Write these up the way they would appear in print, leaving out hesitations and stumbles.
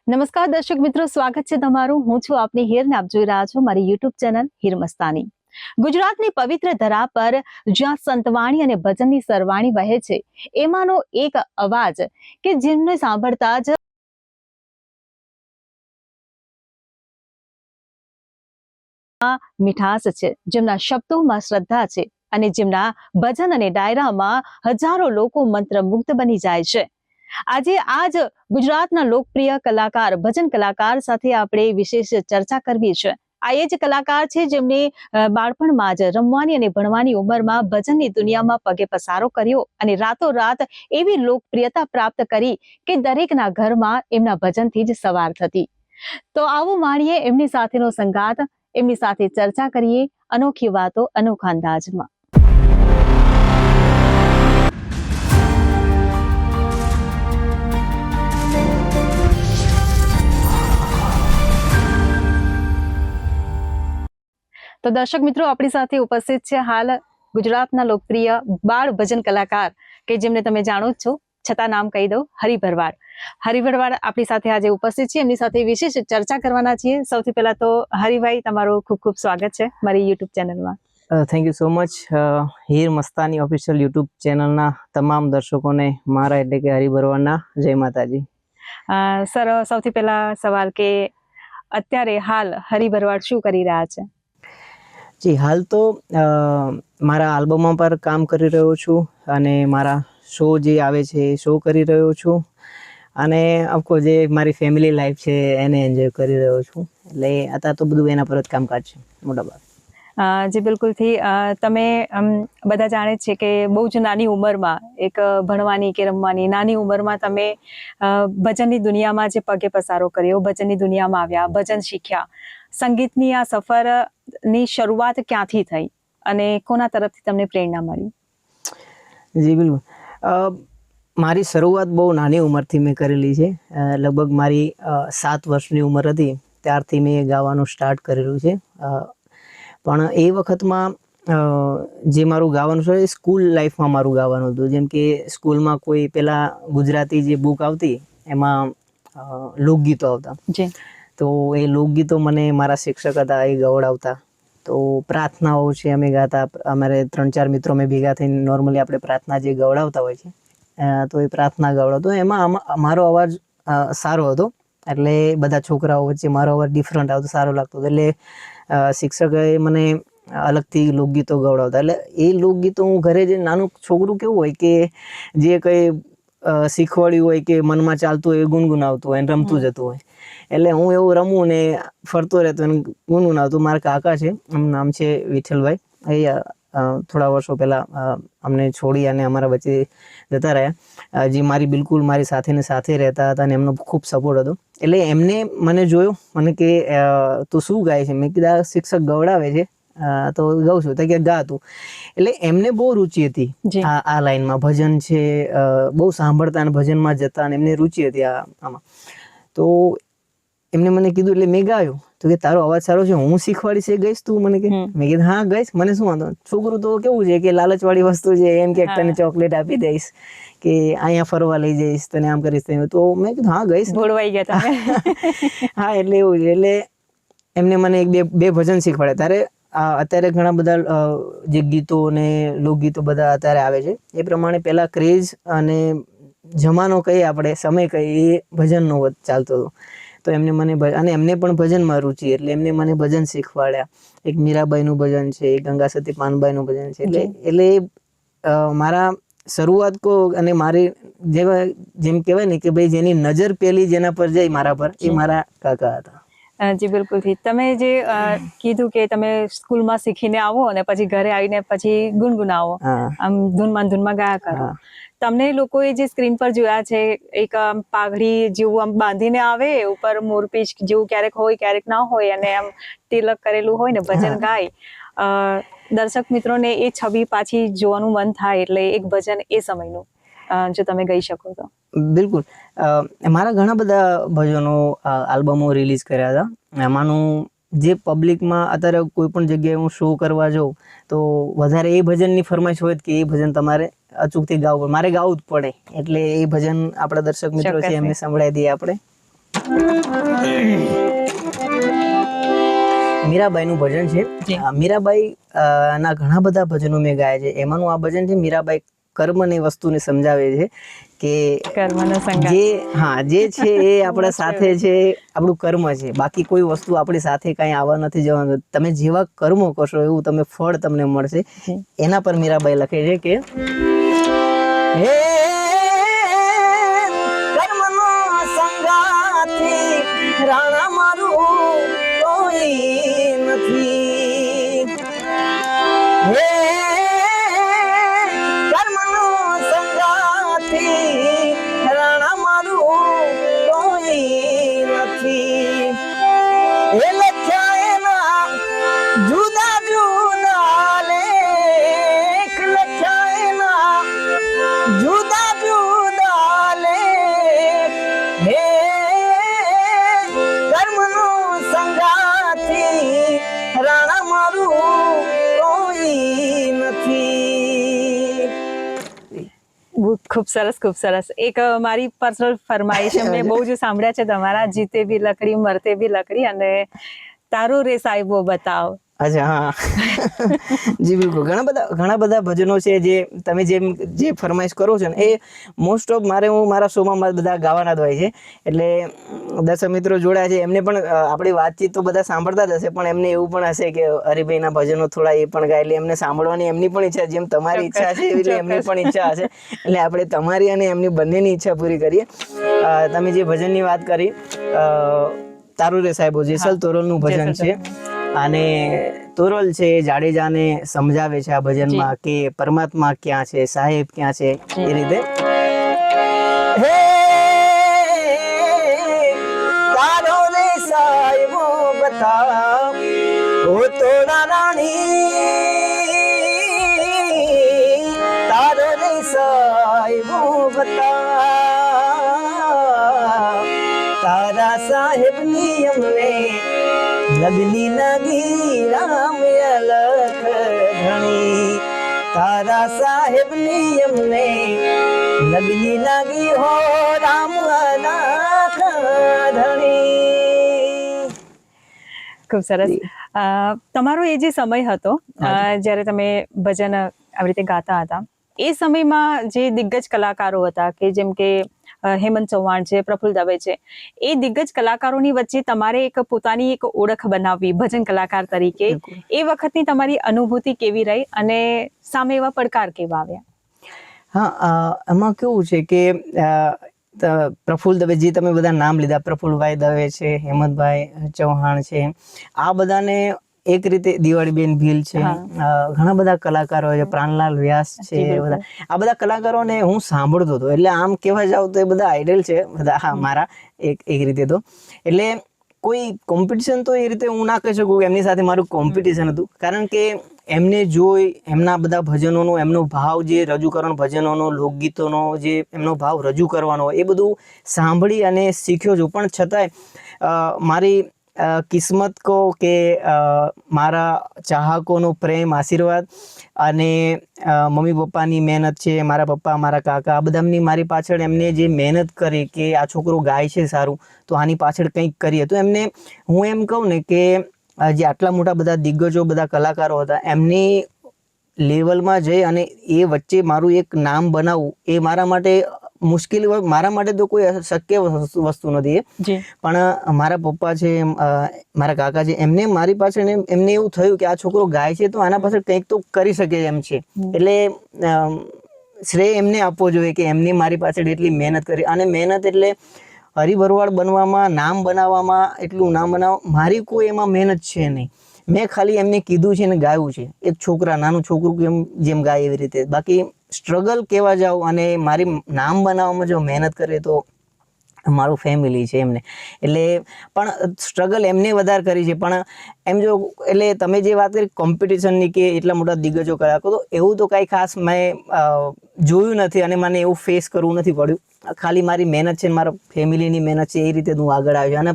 નમસ્કાર દર્શક મિત્રો, સ્વાગત છે તમારું. હું છું આપની હીર ને આપ જોઈ રહ્યા છો મારી યુટ્યુબ ચેનલ હીર મસ્તાની. ગુજરાતની પવિત્ર ધરા પર જ્યાં સંતવાણી અને ભજનની સરવાણી વહે છે, એમાંનો એક અવાજ કે જેમને સાંભળતા જ મીઠાશ છે, જેમના શબ્દોમાં શ્રદ્ધા છે અને જેમના ભજન અને ડાયરામાં હજારો લોકો મંત્રમુગ્ધ બની જાય છે. આજે આજ ગુજરાતના લોકપ્રિય કલાકાર ભજન કલાકાર સાથે આપણે વિશેષ ચર્ચા કરવી છે. આ એ જ કલાકાર છે જેમને બાળપણમાં જ રમવાની અને ભણવાની ઉંમરમાં ભજનની દુનિયામાં પગે પસારો કર્યો અને રાતોરાત એવી લોકપ્રિયતા પ્રાપ્ત કરી કે દરેકના ઘરમાં એમના ભજનથી જ સવાર થતી. તો આવું માણીએ એમની સાથેનો સંગાત, એમની સાથે ચર્ચા કરીએ અનોખી વાતો અનોખા અંદાજમાં. તો દર્શક મિત્રો, આપણી સાથે ઉપસ્થિત છે હાલ ગુજરાતના લોકપ્રિય બાળ ભજન કલાકાર કે જેમને તમે જાણો જ છો, છતાં નામ કહી દઉં, હરિ ભરવાડ. હરિ ભરવાડ આપણી સાથે આજે ઉપસ્થિત છે. એમની સાથે વિશેષ ચર્ચા કરવાના છીએ. સૌથી પહેલા તો હરિભાઈ, તમારું ખૂબ ખૂબ સ્વાગત છે મારી યુટ્યુબ ચેનલમાં. Thank you so much. Heer Mastani official YouTube ચેનલના તમામ દર્શકોને મારા એટલે કે હરિ ભરવાડના જય માતાજી. સર, સૌથી પહેલા સવાલ કે અત્યારે હાલ હરિ ભરવાડ શું કરી રહ્યા છે? જી, હાલ તો મારા આલ્બમમાં પર કામ કરી રહ્યો છું અને મારા શો જે આવે છે એ શો કરી રહ્યો છું અને ઓફકોર્સ જે મારી ફેમિલી લાઈફ છે એને એન્જોય કરી રહ્યો છું. એટલે અત્યારે તો બધું એના પર જ કામકાજ છે મોટાભાગે. જી બિલકુલથી. તમે બધા જાણે છે કે બહુ જ નાની ઉંમરમાં એક ભણવાની કે રમવાની નાની ઉંમરમાં તમે ભજનની દુનિયામાં જે પગે પસારો કર્યો, ભજનની દુનિયામાં આવ્યા, ભજન શીખ્યા. સંગીતની આ સફરની શરૂઆત ક્યાંથી થઈ અને કોના તરફથી તમને પ્રેરણા મળી? જી બિલકુલ. મારી શરૂઆત બહુ નાની ઉંમરથી મેં કરેલી છે. લગભગ મારી 7 વર્ષની ઉંમર હતી ત્યારથી મેં ગાવાનું સ્ટાર્ટ કરેલું છે. પણ એ વખતમાં જે મારું ગાવાનું છે એ સ્કૂલ લાઈફમાં મારું ગાવાનું હતું. જેમ કે સ્કૂલમાં કોઈ પેલા ગુજરાતી જે બુક આવતી એમાં લોકગીતો આવતા, તો એ લોકગીતો મને મારા શિક્ષક હતા એ ગવડાવતા. તો પ્રાર્થનાઓ છે અમે ગાતા. અમારે 3-4 મિત્રો અમે ભેગા થઈને નોર્મલી આપણે પ્રાર્થના જે ગવડાવતા હોય છે તો એ પ્રાર્થના ગવડાવતો. એમાં મારો અવાજ સારો હતો, એટલે બધા છોકરાઓ વચ્ચે મારો અવાજ ડિફરન્ટ આવતો, સારો લાગતો. એટલે શિક્ષકે મને અલગથી લોકગીતો ગવડાવતા. એટલે એ લોકગીતો હું ઘરે જે નાનું છોકરું કેવું હોય કે જે કંઈ શીખવાડ્યું હોય કે મનમાં ચાલતું હોય એ ગુનગુનાવતું હોય અને રમતું જતું હોય. એટલે હું એવું રમું ને ફરતો રહેતો અને ગુનગુનાવતું. મારા કાકા છે, એમનું નામ છે વિઠ્ઠલભાઈ. એ થોડા વર્ષો પહેલાં અમને છોડી અને અમારા વચ્ચે જતા રહ્યા. જે મારી બિલકુલ મારી સાથે ને સાથે રહેતા હતા અને એમનો ખૂબ સપોર્ટ હતો. એટલે એમને મને જોયો, મને કે તું શું ગાય છે? મેં કીધા શિક્ષક ગવડાવે છે તો ગાઉં છું. તો કે ગા તું. એટલે એમને બહુ રુચિ હતી આ લાઈનમાં. ભજન છે બહુ સાંભળતા અને ભજનમાં જતા અને એમને રુચિ હતી આમાં. તો એમને મને કીધું એટલે મેં ગાયું. તો કે તારો અવાજ સારો છે, હું શીખવાડીશ એ ગઈશ તું? મને કે મેં કીધું હા ગઈશ, મને શું વાંધો. છોકરું તો કેવું છે કે લાલચવાળી વસ્તુ છે, એમ કે તને ચોકલેટ આપી દઈશ કે અહીંયા ફરવા લઈ જઈશ, તને આમ કરીશ. તો મેં કીધું હા ગઈશ. ભોળવાઈ ગયા તમે. હા, એટલે એવું છે. એટલે એમને મને બે ભજન શીખવાડ્યા. ત્યારે અત્યારે ઘણા બધા જે ગીતો ને લોકગીતો બધા અત્યારે આવે છે એ પ્રમાણે પહેલાં ક્રેઝ અને જમાનો કહીએ આપણે, સમય કહીએ, એ ભજનનો ચાલતો હતો. તો એમને મને અને એમને પણ ભજનમાં રુચિ, એટલે એમને મને ભજન શીખવાડ્યા. એક મીરાબાઈનું ભજન છે, એક ગંગા સતી પાનબાઈનું ભજન છે. એટલે મારા શરૂઆત કહો અને મારી જેમ કહેવાય ને કે ભાઈ જેની નજર પેલી જેના પર જાય મારા પર, એ મારા કાકા હતા. જી બિલકુલથી. તમે જે કીધું કે તમે સ્કૂલમાં શીખીને આવો અને પછી ઘરે આવીને પછી ગુનગુનાવો, આમ ધૂનમાં ગાયા કરો. તમને લોકોએ જે સ્ક્રીન પર જોયા છે, એક પાઘડી જેવું આમ બાંધીને આવે, ઉપર મોરપીંછ જેવું ક્યારેક હોય ક્યારેક ના હોય, અને આમ તિલક કરેલું હોય ને ભજન ગાય. દર્શક મિત્રોને એ છબી પાછી જોવાનું મન થાય. એટલે એક ભજન એ સમયનું જો તમે ગાઈ શકો તો. બિલકુલ. મારા ઘણા બધા ભજનો આલ્બમો રિલીઝ કર્યા હતા. એમાંનું જે પબ્લિકમાં અત્યારે કોઈ પણ જગ્યાએ હું શો કરવા જાઉં તો વધારે એ ભજનની ફરમાઈશ હોય કે એ ભજન તમારે અચૂકથી ગાવું પડે, મારે ગાવું જ પડે. એટલે એ ભજન આપણા દર્શક મિત્રો છે એમને સંભળાવી દઈએ આપણે. મીરાબાઈનું ભજન છે. જી. મીરાબાઈ ના ઘણા બધા ભજનો મેં ગાયા છે. એમાંનું આ ભજન છે. મીરાબાઈ કર્મની વસ્તુને સમજાવે છે કે કર્મનો સંગાર. જે છે એ આપણા સાથે છે, આપણું કર્મ છે. બાકી કોઈ વસ્તુ આપણી સાથે કાંઈ આવવા નથી જવાનું. તમે જેવા કર્મો કરશો એવું તમે ફળ તમને મળશે. જી. એના પર મીરાબાઈ લખે છે કે હે કર્મનો સંગાથી રાણા મારું કોઈ નથી. હે કર્મનો સંગાથી રાણા મારું કોઈ નથી. એ લખ્યા એના જુદા જુદા લેખ, લખ્યા એના જુદા જુદા લેખ. હે કર્મનો સંગાથી રાણા મારું કોઈ નથી. ખૂબ સરસ, ખૂબ સરસ. એક મારી પર્સનલ ફરમાઈશ મેં બહુ જ સાંભળ્યા છે તમારા, જીતે બી લકડી મરતે બી લકડી, અને તારો રે સાહેબો બતાવ. અચ્છા, હા. જી બિલકુલ. ઘણા બધા ભજનો છે જે તમે જે ફરમાઈશ કરો છો ને એ મોસ્ટ ઓફ હું મારા શોમાં બધા ગાવાના જ હોય છે. એટલે દર્શક મિત્રો જોડાયા છે એમને પણ આપણી વાતચીત તો બધા સાંભળતા જ હશે, પણ એમને એવું પણ હશે કે હરિભાઈના ભજનો થોડા એ પણ ગાય, એટલે એમને સાંભળવાની એમની પણ ઈચ્છા, જેમ તમારી ઈચ્છા છે એવી એમની પણ ઈચ્છા હશે. એટલે આપણે તમારી અને એમની બંનેની ઈચ્છા પૂરી કરીએ. તમે જે ભજનની વાત કરી, તારું રે સાહેબો, જેસલ તોરલનું ભજન છે. અને તોરલ છે એ જાડેજાને સમજાવે છે આ ભજનમાં કે પરમાત્મા ક્યાં છે, સાહેબ ક્યાં છે, એ રીતે. હે તારો રે સાહેબો બતાવ, ઓ તોડા રાણી, તારો રે સાહેબો બતાવ, તારા સાહેબની અમને લગની લાગી રામ અલખ ધણી, તારા સાહેબની અમને લગની લાગી હો રામ અલખ ધણી. ખૂબ સરસ. તમારો એ જે સમય હતો જ્યારે તમે ભજન આવી રીતે ગાતા હતા, એ સમયમાં જે દિગ્ગજ કલાકારો હતા કે જેમ કે હેમંત ચૌહાણ છે, પ્રફુલ્લ દવે છે, એ દિગ્ગજ કલાકારોની વચ્ચે તમારે એક પોતાની એક ઓળખ બનાવવી ભજન કલાકાર તરીકે, એ વખતની તમારી અનુભૂતિ કેવી રહી અને સામે એવા પડકાર કેવા આવ્યા? હા, એમાં કેવું છે કે પ્રફુલ્લ દવે, જે તમે બધા નામ લીધા, પ્રફુલ્લભાઈ દવે છે, હેમંતભાઈ ચૌહાણ છે, આ બધાને એક રીતે દિવાળીબેન ભીલ છે, ઘણા બધા કલાકારો છે, પ્રાણલાલ વ્યાસ છે, બધા આ બધા કલાકારોને હું સાંભળતો હતો. એટલે આમ કહેવા જાવ તો એ બધા આઈડલ છે બધા મારા એક રીતે તો. એટલે કોઈ કોમ્પિટિશન તો એ રીતે હું ના કહી શકું કે એમની સાથે મારું કોમ્પિટિશન હતું, કારણ કે એમને જોઈ એમના બધા ભજનોનો એમનો ભાવ જે રજૂ કરવાનો, ભજનોનો, લોકગીતોનો જે એમનો ભાવ રજૂ કરવાનો, એ બધું સાંભળી અને શીખ્યો છું. પણ છતાંય મારી કિસ્મત કહો કે મારા ચાહકોનો પ્રેમ, આશીર્વાદ અને મમ્મી પપ્પાની મહેનત છે, મારા પપ્પા, મારા કાકા, આ બધાની મારી પાછળ એમને જે મહેનત કરી કે આ છોકરો ગાય છે સારું, તો આની પાછળ કંઈક કરીએ, તો એમને હું એમ કહું ને કે જે આટલા મોટા બધા દિગ્ગજો, બધા કલાકારો હતા, એમની લેવલમાં જઈ અને એ વચ્ચે મારું એક નામ બનાવવું, એ મારા માટે મુશ્કેલી હોય. મારા માટે તો કોઈ શક્ય વસ્તુ નથી એ, પણ મારા પપ્પા છે, મારા કાકા છે, એમને મારી પાછળ એમને એવું થયું કે આ છોકરો ગાય છે તો આના પાછળ કંઈક તો કરી શકે એમ છે. એટલે શ્રેય એમને આપવો જોઈએ કે એમને મારી પાછળ એટલી મહેનત કરી. અને મહેનત એટલે હરિભરવાડ બનવામાં, નામ બનાવવામાં, એટલું નામ બનાવવા મારી કોઈ એમાં મહેનત છે નહીં. મેં ખાલી એમને કીધું છે ને ગાયું છે, એક છોકરા, નાનું છોકરું જેમ ગાય એવી રીતે. બાકી સ્ટ્રગલ કહેવા જાઉં અને મારી નામ બનાવવામાં જો મહેનત કરે તો મારું ફેમિલી છે એમને. એટલે પણ સ્ટ્રગલ એમને વધારે કરી છે. પણ એમ જો એટલે તમે જે વાત કરી કોમ્પિટિશનની કે એટલા મોટા દિગ્ગજો કલાકારો, તો એવું તો કાંઈ ખાસ મેં જોયું નથી અને મને એવું ફેસ કરવું નથી પડ્યું. ખાલી મારી મહેનત છે, મારા ફેમિલીની મહેનત છે, એ રીતે હું આગળ આવ્યો. અને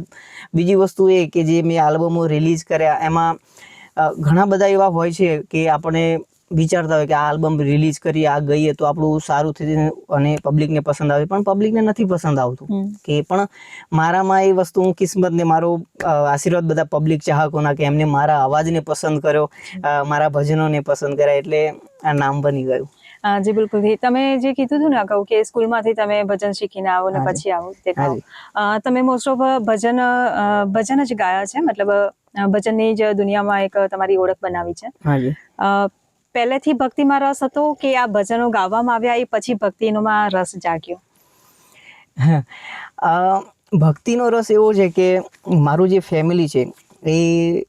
બીજી વસ્તુ એ કે જે મેં આલ્બમો રિલીઝ કર્યા એમાં ઘણા બધા એવા હોય છે કે આપણે વિચારતા હોય કે આ આલ્બમ રિલીઝ કરીએ, આ ગઈએ તો આપણું સારું થઈ અને પબ્લિકને પસંદ આવે, પણ પબ્લિકને નથી પસંદ આવતું. કે પણ મારામાં એ વસ્તુ હું કિસ્મતને મારો આશીર્વાદ બધા પબ્લિક ચાહકોના કે એમને મારા અવાજને પસંદ કર્યો, મારા ભજનોને પસંદ કર્યા, એટલે આ નામ બની ગયું. જી બિલકુલ. તમે જે કીધું હતું ને અગાઉ કે સ્કૂલમાંથી તમે ભજન શીખીને આવો ને પછી આવો તે ગાઓ, તમે મોસ્ટ ઓફ ભજન જ ગાયા છે, મતલબ ભજનની જ દુનિયામાં એક તમારી ઓળખ બનાવી છે. હાજી. પહેલેથી ભક્તિમાં રસ હતો કે આ ભજનો ગાવામાં આવ્યા એ પછી ભક્તિનોમાં રસ જાગ્યો? ભક્તિનો રસ એવો છે કે મારું જે ફેમિલી છે એ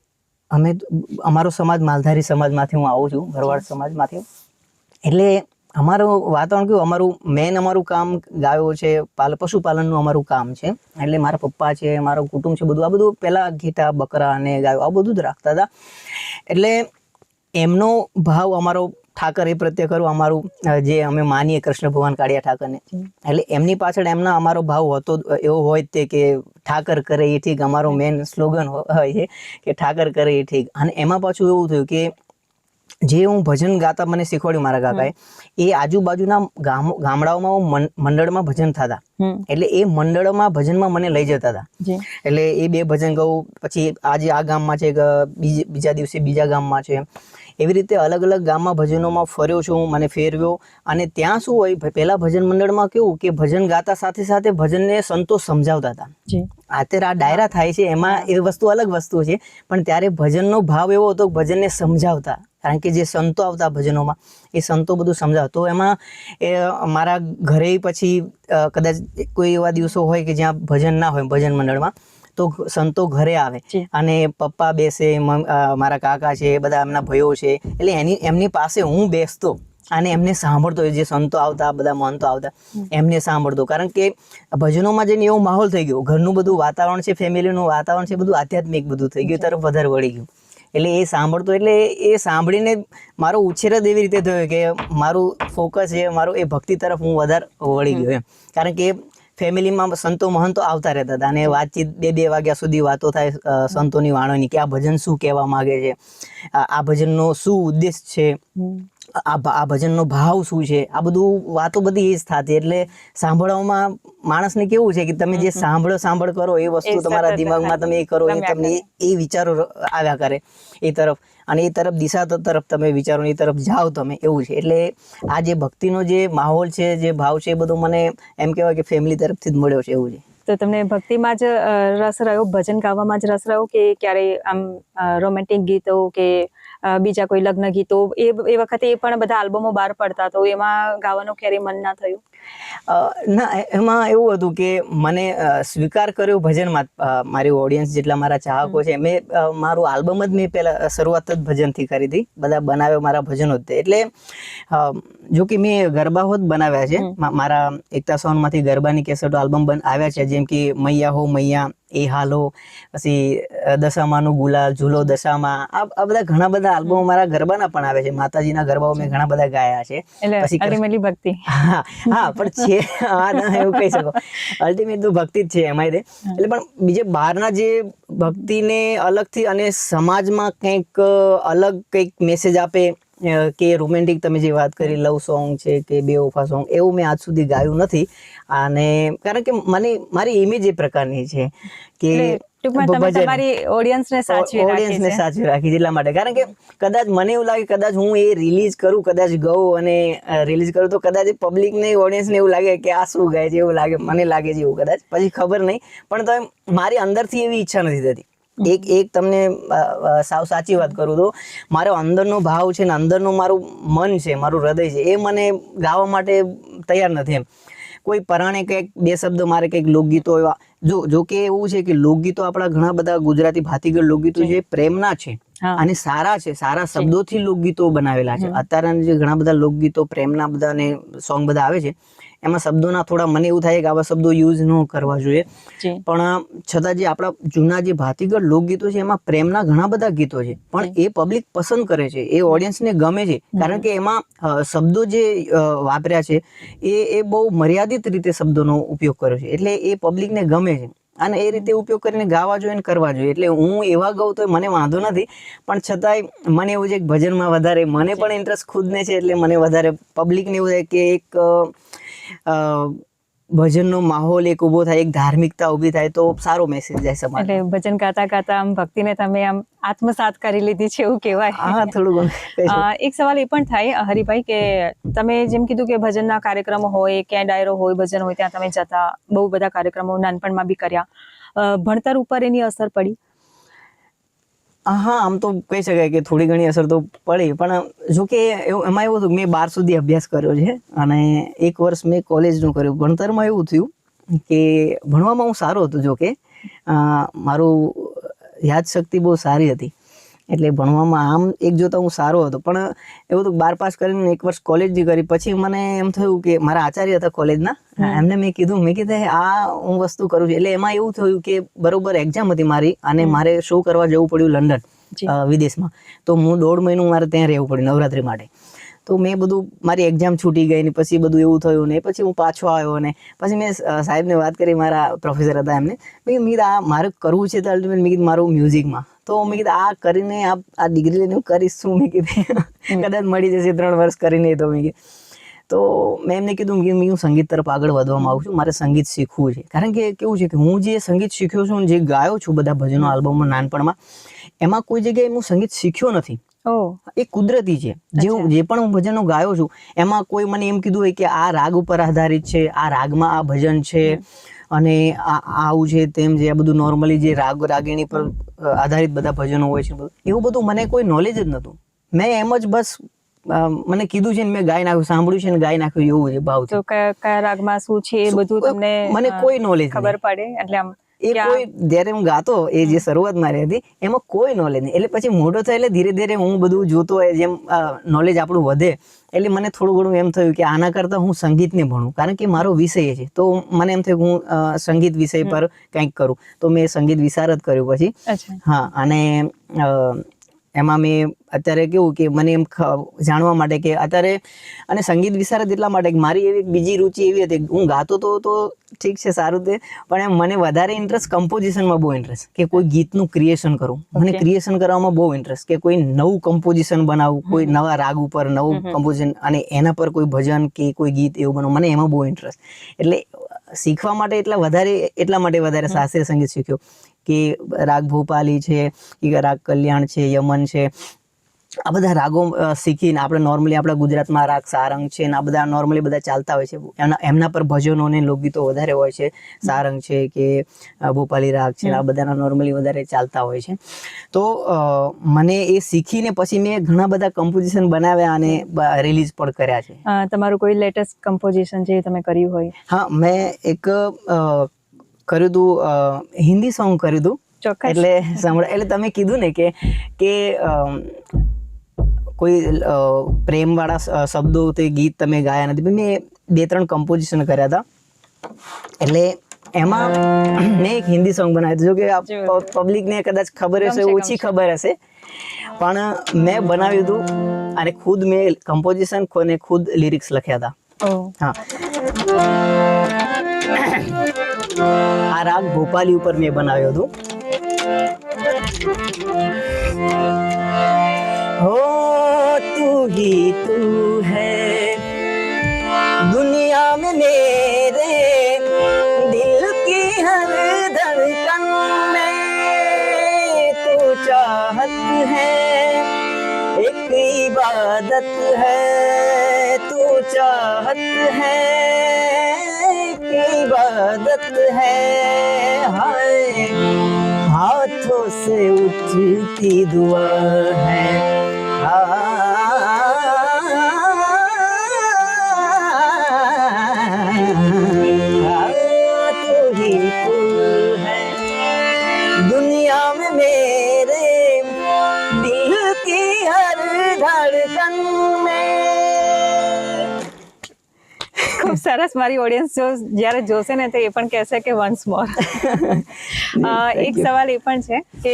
અમારો સમાજ માલધારી સમાજમાંથી હું આવું છું, ભરવાડ સમાજમાંથી. એટલે અમારું વાતાવરણ કેવું, અમારું કામ ગાયો છે, પશુપાલનનું અમારું કામ છે. એટલે મારા પપ્પા છે, મારું કુટુંબ છે, બધું આ બધું પહેલાં ઘેટા, બકરા અને ગાયો આ બધું જ રાખતા હતા. એટલે એમનો ભાવ અમારો ઠાકર એ પ્રત્યે ખરું, અમારું જે અમે માનીએ કૃષ્ણ ભગવાન કાળિયા ઠાકરને, એટલે એમની પાછળ અમારો ભાવ હતો એવો હોય જ તે કે ઠાકર કરે એ ઠીક. અમારો મેન સ્લોગન હોય છે કે ઠાકર કરે એ ઠીક. અને એમાં પાછું એવું થયું કે જે હું ભજન ગાતા મને શીખવાડ્યું મારા કાકાએ, એ આજુબાજુના ગામડાઓમાં હું મંડળમાં ભજન થતા, એટલે એ મંડળમાં ભજનમાં મને લઈ જતા હતા. એટલે એ 2 ભજન ગાઉં, પછી આજે આ ગામમાં છે, બીજા દિવસે બીજા ગામમાં છે, એવી રીતે અલગ અલગ ગામમાં ભજનોમાં ફર્યો છું, મને ફેરવ્યો. અને ત્યાં શું હોય, પહેલા ભજન મંડળમાં કેવું કે ભજન ગાતા સાથે સાથે ભજનને સંતો સમજાવતા હતા. અત્યારે આ ડાયરા થાય છે એમાં એ વસ્તુ અલગ વસ્તુ છે, પણ ત્યારે ભજનનો ભાવ એવો હતો કે ભજનને સમજાવતા, કારણ કે જે સંતો આવતા ભજનોમાં એ સંતો બધું સમજાવતા. તો એમાં મારા ઘરે પછી કદાચ કોઈ એવા દિવસો હોય કે જ્યાં ભજન ના હોય ભજન મંડળમાં, તો સંતો ઘરે આવે અને પપ્પા બેસે, મારા કાકા છે, બધા એમના ભાઈઓ છે, એટલે એમની પાસે હું બેસતો અને એમને સાંભળતો. જે સંતો આવતા, બધા મહંતો આવતા, એમને સાંભળતો. કારણ કે ભજનોમાં જઈને એવો માહોલ થઈ ગયો, ઘરનું બધું વાતાવરણ છે, ફેમિલીનું વાતાવરણ છે, બધું આધ્યાત્મિક બધું થઈ ગયું, તરફ વધારે વળી ગયું. એટલે એ સાંભળતો, એટલે એ સાંભળીને મારો ઉછેર જ એવી રીતે થયો કે મારું ફોકસ છે, મારું એ ભક્તિ તરફ હું વધારે વળી ગયો એમ. કારણ કે ફેમિલીમાં સંતો મહંતો આવતા રહેતા હતા અને વાતચીત 2-2 વાગ્યા સુધી વાતો થાય સંતોની વાણોની, કે આ ભજન શું કહેવા માંગે છે, આ ભજનનો શું ઉદ્દેશ છે, આ ભજનનો ભાવ શું છે, આ બધું વાતો બધી એ જ થતી. એટલે સાંભળવામાં માણસને કેવું છે કે તમે જે સાંભળ કરો એ વસ્તુ તમારા દિમાગમાં તમે એ કરો, એ તમને એ વિચારો આવ્યા કરે એ તરફ, અને એ તરફ દિશા તરફ તમે વિચારો, એ તરફ જાઓ તમે, એવું છે. એટલે આ જે ભક્તિનો જે માહોલ છે, જે ભાવ છે, એ બધું મને એમ કહેવાય કે ફેમિલી તરફથી જ મળ્યો છે, એવું છે. તો તમને ભક્તિમાં જ રસ રહ્યો, ભજન ગાવામાં જ રસ રહ્યો, કે ક્યારેય આમ રોમેન્ટિક ગીતો કે બીજા કોઈ લગ્ન ગીતો એ વખતે એ પણ બધા આલ્બમો બહાર પડતા, તો એમાં ગાવાનું ક્યારેય મન ના થયું? ના, એમાં એવું હતું કે મને સ્વીકાર કર્યો ભજનમાં. મારી ઓડિયન્સ જેટલા મારા ચાહકો છે, મેં મારું આલ્બમ જ મેં પહેલાં શરૂઆત જ ભજનથી કરી હતી, બધા બનાવ્યો મારા ભજનો જ. એટલે જો કે મેં ગરબાઓ જ બનાવ્યા છે, મારા એકતા સોનમાંથી ગરબાની કેસેટો આલ્બમ આવ્યા છે, જેમ કે મૈયા હો મૈયા, એ હાલો, પછી દશામાનું ગુલાલ, ઝૂલો દશામાં, આ બધા ઘણા બધા આલ્બમો મારા ગરબાના પણ આવે છે. માતાજીના ગરબાઓ મેં ઘણા બધા ગાયા છે. પછી ભક્તિ, હા પણ છે, એવું કહી શકો, અલ્ટિમેટ તો ભક્તિ જ છે એમાં. એટલે પણ બીજે બહારના જે ભક્તિને અલગથી અને સમાજમાં કંઈક અલગ કંઈક મેસેજ આપે, કે રોમેન્ટિક તમે જે વાત કરી, લવ સોંગ છે કે બેવફા સોંગ, એવું મેં આજ સુધી ગાયું નથી. અને કારણ કે મારી ઇમેજ એ પ્રકારની છે કે ઓડિયન્સને સાચવી રાખી, એટલા માટે. કારણ કે કદાચ મને એવું લાગે, કદાચ હું એ રિલીઝ કરું, કદાચ ગાઉં અને રિલીઝ કરું, તો કદાચ પબ્લિકને, ઓડિયન્સને એવું લાગે કે આ શું ગાય છે, એવું લાગે, મને લાગે છે એવું, કદાચ, પછી ખબર નહીં. પણ તો મારી અંદરથી એવી ઈચ્છા નથી થતી. એક તમને સાવ સાચી વાત કરું તો મારો અંદરનો ભાવ છે ને, અંદરનું મારું મન છે, મારું હૃદય છે, એ મને ગાવા માટે તૈયાર નથી એમ. કોઈ પરાણે કંઈક 2 શબ્દ મારે કંઈક લોકગીતો એવા, જો કે એવું છે કે લોકગીતો આપણા ઘણા બધા ગુજરાતી ભાતીગળ લોકગીતો જે પ્રેમના છે અને સારા છે, સારા શબ્દોથી લોકગીતો બનાવેલા છે. અત્યારે જે ઘણા બધા લોકગીતો પ્રેમના બધા ને સોંગ બધા આવે છે, એમાં શબ્દોના થોડા મને એવું થાય કે આવા શબ્દો યુઝ ન કરવા જોઈએ. પણ છતાં જે આપણા જૂના જે ભાતીગળ લોકગીતો છે, એમાં પ્રેમના ઘણા બધા ગીતો છે, પણ એ પબ્લિક પસંદ કરે છે, એ ઓડિયન્સને ગમે છે, કારણ કે એમાં શબ્દો જે વાપર્યા છે એ બહુ મર્યાદિત રીતે શબ્દોનો ઉપયોગ કર્યો છે, એટલે એ પબ્લિકને ગમે છે. અને એ રીતે ઉપયોગ કરીને ગાવા જોઈએ ને કરવા જોઈએ. એટલે હું એવા ગાઉં તો મને વાંધો નથી, પણ છતાંય મને એવું છે કે ભજનમાં વધારે મને પણ ઇન્ટરેસ્ટ ખુદને છે. એટલે મને વધારે પબ્લિકને એવું થાય કે એક ભજનનો માહોલ એક ઊભો થાય, એક ધાર્મિકતા ઊભી થાય તો સારો મેસેજ જાય સમાજ. એટલે ભજન ગાતા ગાતા આમ ભક્તિને તમે આમ આત્મસાત કરી લીધી છે એવું કહેવાય. હા, થોડું ઘણું કહી શકો. એક સવાલ એ પણ થાય હરિભાઈ કે તમે જેમ કીધું કે ભજનના કાર્યક્રમો હોય, ક્યાંય ડાયરો હોય, ભજન હોય, ત્યાં તમે જતા, બહુ બધા કાર્યક્રમો નાનપણમાં બી કર્યા. ભણતર ઉપર એની અસર પડી? હા, આમ તો કહી શકાય કે થોડી ઘણી અસર તો પડી, પણ જો કે એમાં એવું હતું કે મેં 12 સુધી અભ્યાસ કર્યો છે અને 1 વર્ષ મેં કોલેજનું કર્યું. ભણતરમાં એવું થયું કે ભણવામાં હું સારો હતો, જો કે મારું યાદશક્તિ બહુ સારી હતી. એટલે ભણવામાં આમ એક જોતા હું સારો હતો, પણ એવું હતું 12 પાસ કરીને 1 વર્ષ કોલેજ કરી. પછી મને એમ થયું કે મારા આચાર્ય હતા કોલેજના, એમને મેં કીધું આ હું વસ્તુ કરું છું. એટલે એમાં એવું થયું કે બરોબર એક્ઝામ હતી મારી અને મારે શો કરવા જવું પડ્યું લંડન, વિદેશમાં. તો હું 1.5 મહિનો મારે ત્યાં રહેવું પડ્યું નવરાત્રી માટે. તો મેં બધું, મારી એક્ઝામ છૂટી ગઈ ને પછી બધું એવું થયું ને પછી હું પાછો આવ્યો ને પછી મેં સાહેબને વાત કરી, મારા પ્રોફેસર હતા એમને, મેં કીધું આ મારે કરવું છે તો અલ્ટિમેટ મેં કીધું મારું મ્યુઝિકમાં. તો મેં કીધું આ કરીને આ ડિગ્રી લઈને હું કરીશ શું? મેં કીધું કદાચ મળી જશે 3 વર્ષ કરીને. તો મેં કીધું, તો મેં એમને કીધું કે હું સંગીત તરફ આગળ વધવામાં આવું છું, મારે સંગીત શીખવું છે. કારણ કે કેવું છે કે હું જે સંગીત શીખ્યો છું, જે ગાયો છું બધા ભજનો આલ્બમમાં નાનપણમાં, એમાં કોઈ જગ્યાએ હું સંગીત શીખ્યો નથી. એ કુદરતી છે. જે પણ હું ભજનો ગાયો છું એમાં કોઈ મને એમ કીધું હોય કે આ રાગ ઉપર આધારિત છે, આ રાગમાં આ ભજન છે અને આવું છે તેમ છે, આ બધું નોર્મલી જે રાગ રાગીણી પર આધારિત બધા ભજનો હોય છે, એવું બધું મને કોઈ નોલેજ જ નહોતું. મેં એમ જ બસ મને કીધું છે ને મેં ગાઈ નાખ્યું, સાંભળ્યું છે ને ગાઈ નાખ્યું, એવું છે ભાવ. તો કયા રાગમાં શું છે એ બધું તમને મને કોઈ નોલેજ ખબર પડે? એટલે આમ એ કોઈ જ્યારે હું ગાતો, એ જે શરૂઆત મારી હતી એમાં કોઈ નોલેજ નહીં. એટલે પછી મોટો થાય એટલે ધીરે ધીરે હું બધું જોતો હોય, જેમ નોલેજ આપણું વધે એટલે મને થોડું ઘણું એમ થયું કે આના કરતાં હું સંગીતને ભણું, કારણ કે મારો વિષય છે. તો મને એમ થયું કે હું સંગીત વિષય પર કંઈક કરું. તો મેં સંગીત વિશારદ કર્યું પછી. હા, અને એમાં મેં અત્યારે કેવું કે મને એમ જાણવા માટે કે અત્યારે, અને સંગીત વિશારદ એટલા માટે કે મારી એવી બીજી રુચિ એવી હતી, હું ગાતો તો ઠીક છે સારું તે, પણ એમ મને વધારે ઇન્ટરેસ્ટ કમ્પોઝિશનમાં બહુ ઇન્ટરેસ્ટ, કે કોઈ ગીતનું ક્રિએશન કરું. મને ક્રિએશન કરવામાં બહુ ઇન્ટરેસ્ટ, કે કોઈ નવું કમ્પોઝિશન બનાવવું, કોઈ નવા રાગ ઉપર નવું કમ્પોઝિશન અને એના પર કોઈ ભજન કે કોઈ ગીત એવું બનાવવું, મને એમાં બહુ ઇન્ટરેસ્ટ. એટલે શીખવા માટે એટલા માટે વધારે શાસ્ત્રીય સંગીત શીખ્યો કે રાગ ભોપાલી છે, કે રાગ કલ્યાણ છે, યમન છે, આ બધા રાગો શીખીને આપણે નોર્મલી આપણા ગુજરાતમાં રાગ સારંગ છે ને આ બધા નોર્મલી બધા ચાલતા હોય છે. એમના પર ભજનો ને લોકગીતો વધારે હોય છે. સારંગ છે કે ભોપાલી રાગ છે, આ બધાના નોર્મલી વધારે ચાલતા હોય છે. તો મને એ શીખીને પછી મેં ઘણા બધા કમ્પોઝિશન બનાવ્યા અને રિલીઝ પણ કર્યા છે. તમારું કોઈ લેટેસ્ટ કમ્પોઝિશન જે તમે કર્યું હોય? હા, મેં એક કર્યું હતું, હિન્દી સોંગ કર્યું હતું. એટલે એટલે તમે કીધું ને કે કોઈ પ્રેમવાળા શબ્દો તે ગીત તમે ગાયા નથી, મેં 2-3 કમ્પોઝિશન કર્યા હતા. એટલે એમાં મેં એક હિન્દી સોંગ બનાવ્યું હતું. જો કે પબ્લિકને કદાચ ખબર હશે, ઓછી ખબર હશે, પણ મેં બનાવ્યું હતું અને ખુદ મેં કમ્પોઝિશન અને ખુદ લિરિક્સ લખ્યા હતા. આ રાગ ભોપાલી ઉપર મેં બનાવ્યું હતું. हो तू ही तू है दुनिया में मेरे दिल की हर धड़कन में तू चाहत है एक इबादत है तू चाहत है एक इबादत है हाय हाथों से उठती दुआ है तू ही तू है दुनिया में मेरे दिल की हर धड़कन में. ખૂબ સરસ. મારી ઓડિયન્સ જ્યારે જોશે ને તો એ પણ કહેશે કે વન્સ મોર. એક સવાલ એ પણ છે કે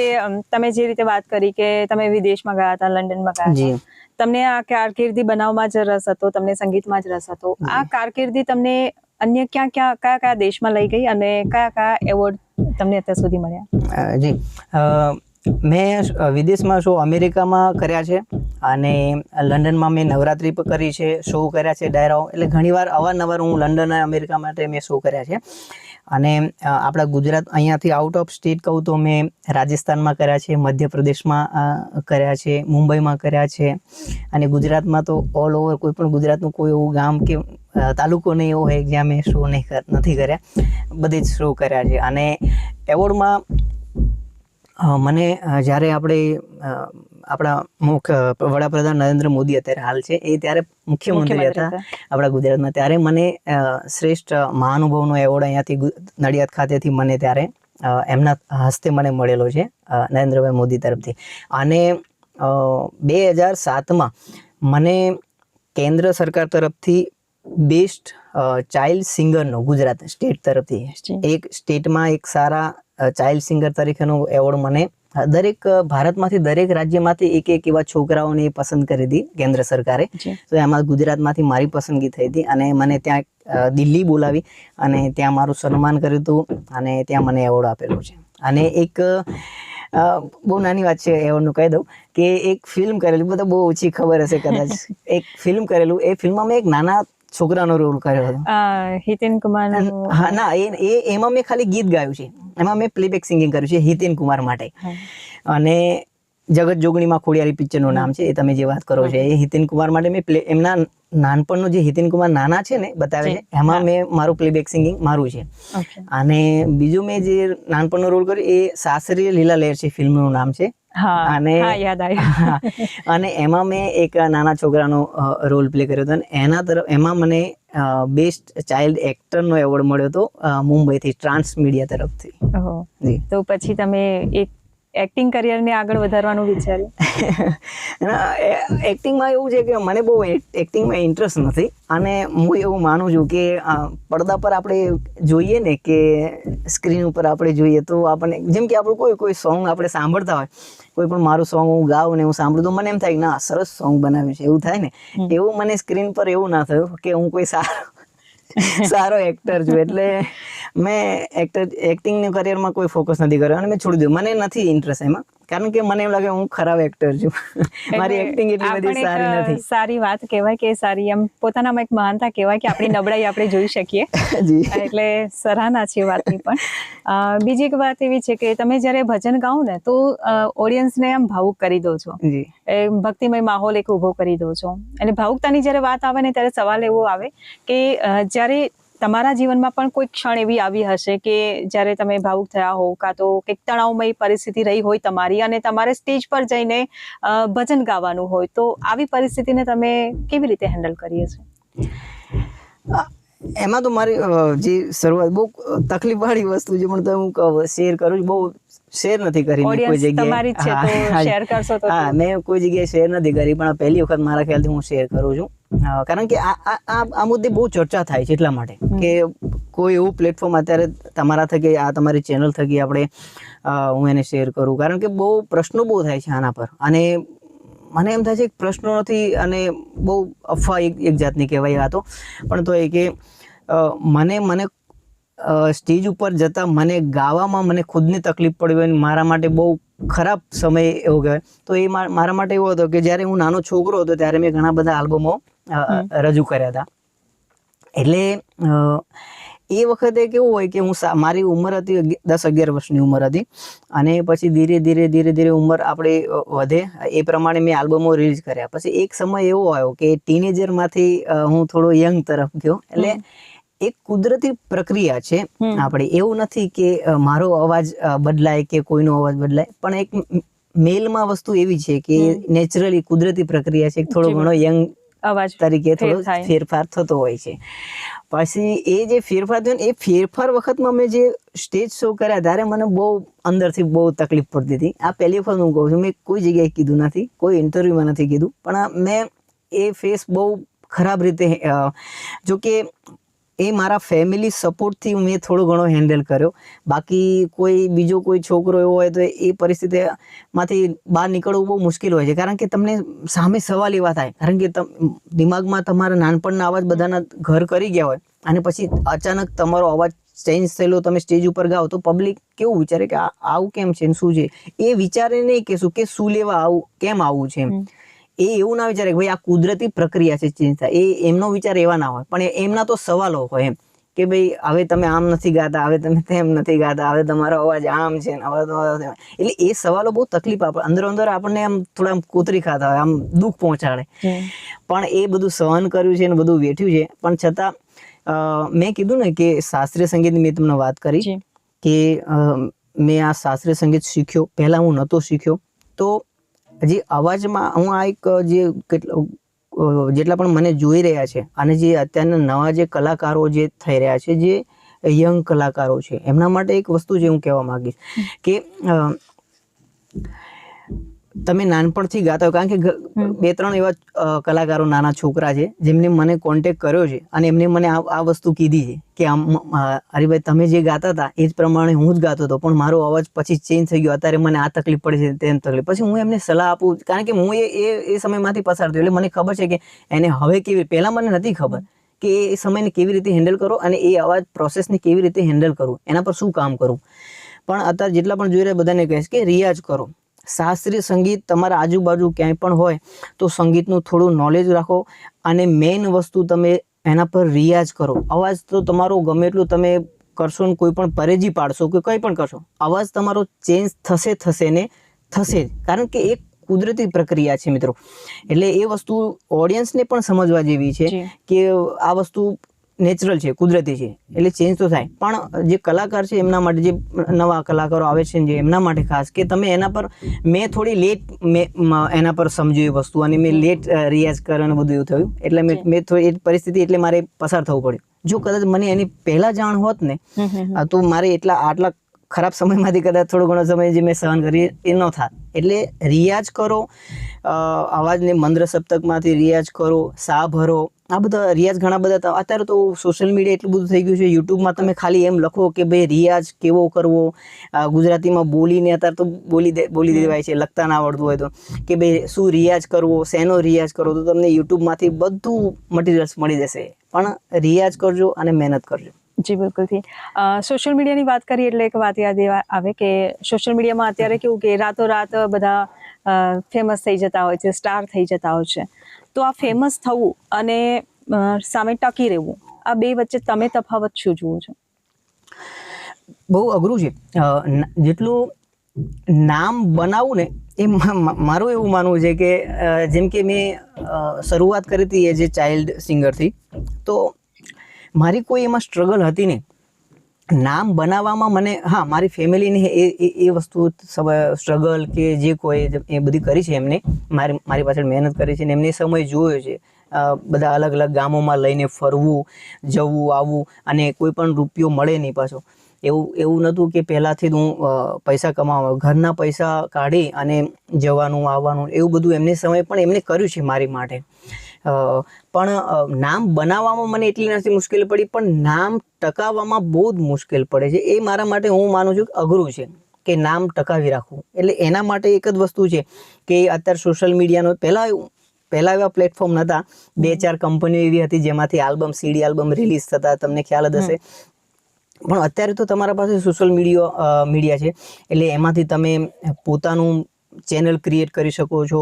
તમે જે રીતે વાત કરી કે તમે વિદેશમાં ગયા હતા, લંડનમાં ગયા હતા, તમને આ કારકિર્દી બનાવવામાં જ રસ હતો, તમને સંગીતમાં જ રસ હતો. આ કારકિર્દી તમને અન્ય કયા કયા દેશમાં લઈ ગઈ અને કયા કયા એવોર્ડ તમને અત્યાર સુધી મળ્યા? જી મેં વિદેશમાં શો અમેરિકામાં કર્યા છે અને લંડનમાં મેં નવરાત્રી પર કરી છે, શો કર્યા છે ડાયરાઓ. એટલે ઘણીવાર અવારનવાર હું લંડન અને અમેરિકા માટે મેં શો કર્યા છે. અને આપણા ગુજરાત અહીંયાથી આઉટ ઓફ સ્ટેટ કહું તો મેં રાજસ્થાનમાં કર્યા છે, મધ્યપ્રદેશમાં કર્યા છે, મુંબઈમાં કર્યા છે, અને ગુજરાતમાં તો ઓલ ઓવર કોઈ પણ ગુજરાતનું કોઈ એવું ગામ કે તાલુકો નહીં એવો હોય જ્યાં મેં શો નથી કર્યા, બધે જ શો કર્યા છે. અને એવોર્ડમાં મને જ્યારે આપણા મુખ્ય વડાપ્રધાન નરેન્દ્ર મોદી અત્યારે હાલ છે એ ત્યારે મુખ્યમંત્રી હતા આપણા ગુજરાતમાં, ત્યારે મને શ્રેષ્ઠ મહાનુભાવનો એવોર્ડ અહીંયાથી નડિયાદ ખાતેથી મને ત્યારે એમના હસ્તે મને મળેલો છે નરેન્દ્રભાઈ મોદી તરફથી. અને 2007માં મને કેન્દ્ર સરકાર તરફથી બેસ્ટ ચાઇલ્ડ સિંગરનો ગુજરાત સ્ટેટ તરફથી એક સ્ટેટમાં એક સારા ચાઇલ્ડ સિંગર તરીકેનો એવોર્ડ મને દરેક ભારતમાંથી દરેક રાજ્યમાંથી એક એવા છોકરાઓને પસંદ કરી હતી કેન્દ્ર સરકારે. તો એમાં ગુજરાતમાંથી મારી પસંદગી થઈ હતી અને મને ત્યાં દિલ્હી બોલાવી અને ત્યાં મારું સન્માન કર્યું હતું અને ત્યાં મને એવોર્ડ આપેલો છે. અને એક બહુ નાની વાત છે એવોર્ડનું કહી દઉં કે એક ફિલ્મ કરેલી, બધા બહુ ઓછી ખબર હશે કદાચ, એક ફિલ્મ કરેલું, એ ફિલ્મમાં મેં એક નાના છોકરાનો રોલ કર્યો હતો. હિતેન કુમાર? હા ના, એમાં મેં ખાલી ગીત ગાયું છે, એમાં મેં પ્લેબેક સિંગિંગ કર્યું છે હિતેન કુમાર માટે. અને જગત જોગણીમાં ખોડિયારી પિક્ચરનું નામ છે, એ તમે જે વાત કરો છો એ હિતેન કુમાર માટે મેં એમના નાનપણનું જે હિતેન કુમાર નાના છે ને બતાવે છે, એમાં મેં મારું પ્લેબેક સિંગિંગ મારું છે. અને બીજું મેં જે નાનપણનો રોલ કર્યો એ સાસરી લીલા લહેર છે ફિલ્મનું નામ છે. અને અને એમાં મેં એક નાના છોકરાનો રોલ પ્લે કર્યો હતો અને એમાં મને બેસ્ટ ચાઇલ્ડ એક્ટરનો એવોર્ડ મળ્યો હતો મુંબઈથી ટ્રાન્સ મીડિયા તરફથી. જી. તો પછી તમે એક એક્ટિંગ કરિયરને આગળ વધારવાનું વિચાર્યું? એક્ટિંગમાં એવું છે કે મને બહુ એક્ટિંગમાં ઇન્ટરેસ્ટ નથી અને હું એવું માનું છું કે પડદા પર આપણે જોઈએ ને કે સ્ક્રીન ઉપર આપણે જોઈએ તો આપણને જેમ કે આપણું કોઈ સોંગ આપણે સાંભળતા હોય, કોઈ પણ મારું સોંગ હું ગાઉં ને હું સાંભળું તો મને એમ થાય કે ના સરસ સોંગ બનાવ્યું છે એવું થાય ને, એવું મને સ્ક્રીન પર એવું ના થયું કે હું કોઈ સારો એક્ટર છું. એટલે મેં એક્ટિંગની કરિયરમાં કોઈ ફોકસ નથી કર્યો અને મેં છોડી દીધું. મને નથી ઇન્ટરેસ્ટ એમાં, કારણ કે મને એમ લાગે હું ખરાબ એક્ટર છું, મારી એક્ટિંગ એટલી બધી સારી નથી. સારી વાત કહેવાય કે સારી એમ પોતાનામાં એક મહાનતા કહેવાય કે આપણી નબળાઈ આપણે જોઈ શકીએ, એટલે સરાહના છે વાતની. પણ બીજી એક વાત એવી છે કે તમે જ્યારે ભજન ગાઓ ને તો ઓડિયન્સને આમ ભાવુક કરી દો છો, ભક્તિમય માહોલ એક ઉભો કરી દો છો. અને ભાવુકતાની જ્યારે વાત આવે ને ત્યારે સવાલ એવો આવે કે જ્યારે તમારા જીવનમાં પણ કોઈ ક્ષણ એવી આવી હશે કે જ્યારે તમે ભાવુક થયા હો કાં તો કંઈક તણાવમય પરિસ્થિતિ રહી હોય તમારી અને તમારે સ્ટેજ પર જઈને ભજન ગાવાનું હોય, તો આવી પરિસ્થિતિને તમે કેવી રીતે હેન્ડલ કરીએ છો? એમાં તો મારી જે શરૂઆત બહુ તકલીફવાળી વસ્તુ છે, પણ તો હું શેર કરું છું, બહુ શેર નથી કરી કોઈ જગ્યાએ. હા, મેં કોઈ જગ્યાએ શેર નથી કરી, પણ પહેલી વખત મારા ખ્યાલથી હું શેર કરું છું. કારણ કે આ મુદ્દે બહુ ચર્ચા થાય છે, એટલા માટે કે કોઈ એવું પ્લેટફોર્મ અત્યારે તમારા થકી, આ તમારી ચેનલ થકી આપણે હું એને શેર કરું, કારણ કે બહુ પ્રશ્નો બહુ થાય છે આના પર. અને મને એમ થાય છે કે પ્રશ્નો નથી અને બહુ અફવા એક જાતની કહેવાય આ તો, પણ તો એ કે મને સ્ટેજ ઉપર જતાં મને ગાવામાં મને ખુદને તકલીફ પડી હોય, મારા માટે બહુ ખરાબ સમય એવો કહેવાય. તો એ મારા માટે એવો હતો કે જ્યારે હું નાનો છોકરો હતો ત્યારે મેં ઘણા બધા આલ્બમો રજૂ કર્યા હતા. એટલે એ વખતે કેવું હોય કે મારી ઉંમર હતી 10-11 વર્ષની ઉંમર હતી અને પછી ધીરે ધીરે ઉંમર આપણે વધે એ પ્રમાણે મેં આલ્બમો રિલીઝ કર્યા. પછી એક સમય એવો આવ્યો કે ટીનેજરમાંથી હું થોડો યંગ તરફ ગયો. એટલે એક કુદરતી પ્રક્રિયા છે આપણે, એવું નથી કે મારો અવાજ બદલાય કે કોઈનો અવાજ બદલાય, પણ એક મેલમાં વસ્તુ એવી છે કે નેચરલી કુદરતી પ્રક્રિયા છે, થોડો ઘણો યંગ અવાજ તરીકે થોડો ફેરફાર થતો હોય છે. પછી એ જે ફેરફાર થયો ને એ ફેરફાર વખતમાં મેં જે સ્ટેજ શો કર્યા ત્યારે મને બહુ અંદરથી બહુ તકલીફ પડતી હતી. આ પહેલી વખત હું કહું છું, મેં કોઈ જગ્યાએ કીધું નથી, કોઈ ઇન્ટરવ્યુમાં નથી કીધું, પણ મેં એ ફેસ બહુ ખરાબ રીતે, જો કે એ મારા ફેમિલી સપોર્ટથી મેં થોડો ઘણો હેન્ડલ કર્યો. બાકી બીજો કોઈ છોકરો એવો હોય તો એ પરિસ્થિતિમાંથી બહાર નીકળવું બહુ મુશ્કેલ હોય છે, કારણ કે તમને સામે સવાલ એવા થાય, કારણ કે દિમાગમાં તમારા નાનપણના અવાજ બધાના ઘર કરી ગયા હોય અને પછી અચાનક તમારો અવાજ ચેન્જ થયેલો તમે સ્ટેજ ઉપર ગાઓ તો પબ્લિક કેવું વિચારે કે આવું કેમ છે ને શું છે, એ વિચારે નહીં કે શું કે શું લેવા આવું કેમ આવું છે એમ. એ એવું ના વિચારે કે ભાઈ આ કુદરતી પ્રક્રિયા છે ચેન્જ થાય, એ એમનો વિચાર એવા ના હોય, પણ એમના તો સવાલો હોય એમ કે ભાઈ હવે તમે આમ નથી ગાતા, હવે તમે તેમ નથી ગાતા, હવે તમારો અવાજ આમ છે ને હવે તમારો એટલે એ સવાલો બહુ તકલીફ આપે, અંદર અંદર આપણને આમ થોડા કોતરી ખાતા હોય, આમ દુઃખ પહોંચાડે. પણ એ બધું સહન કર્યું છે ને બધું વેઠ્યું છે, પણ છતાં મેં કીધું ને કે શાસ્ત્રીય સંગીતની મેં તમને વાત કરી કે મેં આ શાસ્ત્રીય સંગીત શીખ્યો, પહેલા હું નહોતો શીખ્યો. તો જે અવાજમાં હું આ એક જે જેટલા પણ મને જોઈ રહ્યા છે અને જે અત્યારના નવા જે કલાકારો જે થઈ રહ્યા છે, જે યંગ કલાકારો છે, એમના માટે એક વસ્તુ જે હું કહેવા માંગીશ કે તમે નાનપણથી ગાતા હોય, કારણ કે 2-3 એવા કલાકારો નાના છોકરા છે જેમને મને કોન્ટેક્ટ કર્યો છે અને એમને મને આ વસ્તુ કીધી છે કે હરિભાઈ તમે જે ગાતા હતા એ જ પ્રમાણે હું જ ગાતો હતો, પણ મારો અવાજ પછી ચેન્જ થઈ ગયો, અત્યારે મને આ તકલીફ પડે છે તેમ તકલીફ. પછી હું એમને સલાહ આપું, કારણ કે હું એ સમયમાંથી પસાર થયો, એટલે મને ખબર છે કે એને હવે કેવી, પહેલાં મને નથી ખબર કે એ સમયને કેવી રીતે હેન્ડલ કરો અને એ અવાજ પ્રોસેસને કેવી રીતે હેન્ડલ કરવું, એના પર શું કામ કરવું. પણ અત્યારે જેટલા પણ જોઈ રહ્યા બધાને કહીશ કે રિયાઝ કરો. શાસ્ત્રીય સંગીત તમારા આજુબાજુ ક્યાંય પણ હોય તો સંગીતનું થોડું નોલેજ રાખો અને મેઇન વસ્તુ તમે એના પર રિયાઝ કરો. અવાજ તો તમારો ગમે એટલું તમે કરશો ને કોઈ પણ પરેજી પાડશો કે કંઈ પણ કરશો, અવાજ તમારો ચેન્જ થશે ને થશે જ, કારણ કે એક કુદરતી પ્રક્રિયા છે મિત્રો. એટલે એ વસ્તુ ઓડિયન્સને પણ સમજવા જેવી છે કે આ વસ્તુ નેચરલ છે, કુદરતી છે, એટલે ચેન્જ તો થાય. પણ જે કલાકાર છે એમના માટે, જે નવા કલાકારો આવે છે જે એમના માટે ખાસ કે તમે એના પર, મેં થોડી લેટ એના પર સમજ્યું એ વસ્તુ અને મેં લેટ રિયાઝ કરવાનું બધું એવું થયું, એટલે મેં થોડી એ પરિસ્થિતિ એટલે મારે પસાર થવું પડ્યું. જો કદાચ મને એની પહેલાં જાણ હોત ને તો મારે આટલા ખરાબ સમયમાંથી કદાચ થોડો ઘણો સમય જે મેં સહન કરી એ ન થાત. એટલે રિયાઝ કરો, અવાજને મંદ્ર સપ્તકમાંથી રિયાઝ કરો, સા ભરો, આ બધા રિયાઝ ઘણા બધા. અત્યારે તો સોશિયલ મીડિયા એટલું બધું થઈ ગયું છે, યુટ્યુબમાં તમે ખાલી એમ લખો કે ભાઈ રિયાઝ કેવો કરવો, ગુજરાતીમાં બોલીને અત્યારે તો બોલી દેવાય છે, લખતા ના આવડતું હોય તો કે ભાઈ શું રિયાઝ કરવો, શેનો રિયાઝ કરવો, તો તમને યુટ્યુબમાંથી બધું મટીરિયલ્સ મળી જશે. પણ રિયાઝ કરજો અને મહેનત કરજો. જી બિલકુલથી. સોશિયલ મીડિયાની વાત કરીએ એટલે એક વાત યાદ આવે કે સોશિયલ મીડિયામાં અત્યારે કેવું કે રાતોરાત બધા ફેમસ થઈ જતા હોય છે, સ્ટાર થઈ જતા હોય છે. તો આ ફેમસ થવું અને સામે ટકી રહેવું, આ બે વચ્ચે તમે તફાવત શું જુઓ છો? બહુ અઘરું છે. જેટલું નામ બનાવવું ને એ મારું એવું માનવું છે કે જેમ કે મેં શરૂઆત કરી હતી એઝ એ ચાઇલ્ડ સિંગરથી, તો મારી કોઈ એમાં સ્ટ્રગલ હતી નહીં નામ બનાવવામાં. મને હા, મારી ફેમિલીની એ વસ્તુ સ્ટ્રગલ કે જે કોઈ એ બધી કરી છે, એમને મારી પાછળ મહેનત કરી છે ને એમને સમય જોયો છે. બધા અલગ અલગ ગામોમાં લઈને ફરવું, જવું આવવું, અને કોઈ પણ રૂપિયો મળે નહીં પાછો. એવું નહોતું કે પહેલાંથી જ હું પૈસા કમાવા, ઘરના પૈસા કાઢી અને જવાનું આવવાનું એવું બધું એમને સમય પણ એમને કર્યું છે મારી માટે. પણ નામ બનાવવામાં મને એટલી નથી મુશ્કેલી પડી, પણ નામ ટકાવવામાં બહુ જ મુશ્કેલ પડે છે. એ મારા માટે હું માનું છું કે અઘરું છે કે નામ ટકાવી રાખવું. એટલે એના માટે એક જ વસ્તુ છે કે અત્યારે સોશિયલ મીડિયાનો પહેલાં એવા પ્લેટફોર્મ નહોતા. 2-4 કંપનીઓ એવી હતી જેમાંથી સીડી આલ્બમ રિલીઝ થતા, તમને ખ્યાલ જ હશે. પણ અત્યારે તો તમારા પાસે સોશિયલ મીડિયા છે, એટલે એમાંથી તમે પોતાનું ચેનલ ક્રિએટ કરી શકો છો.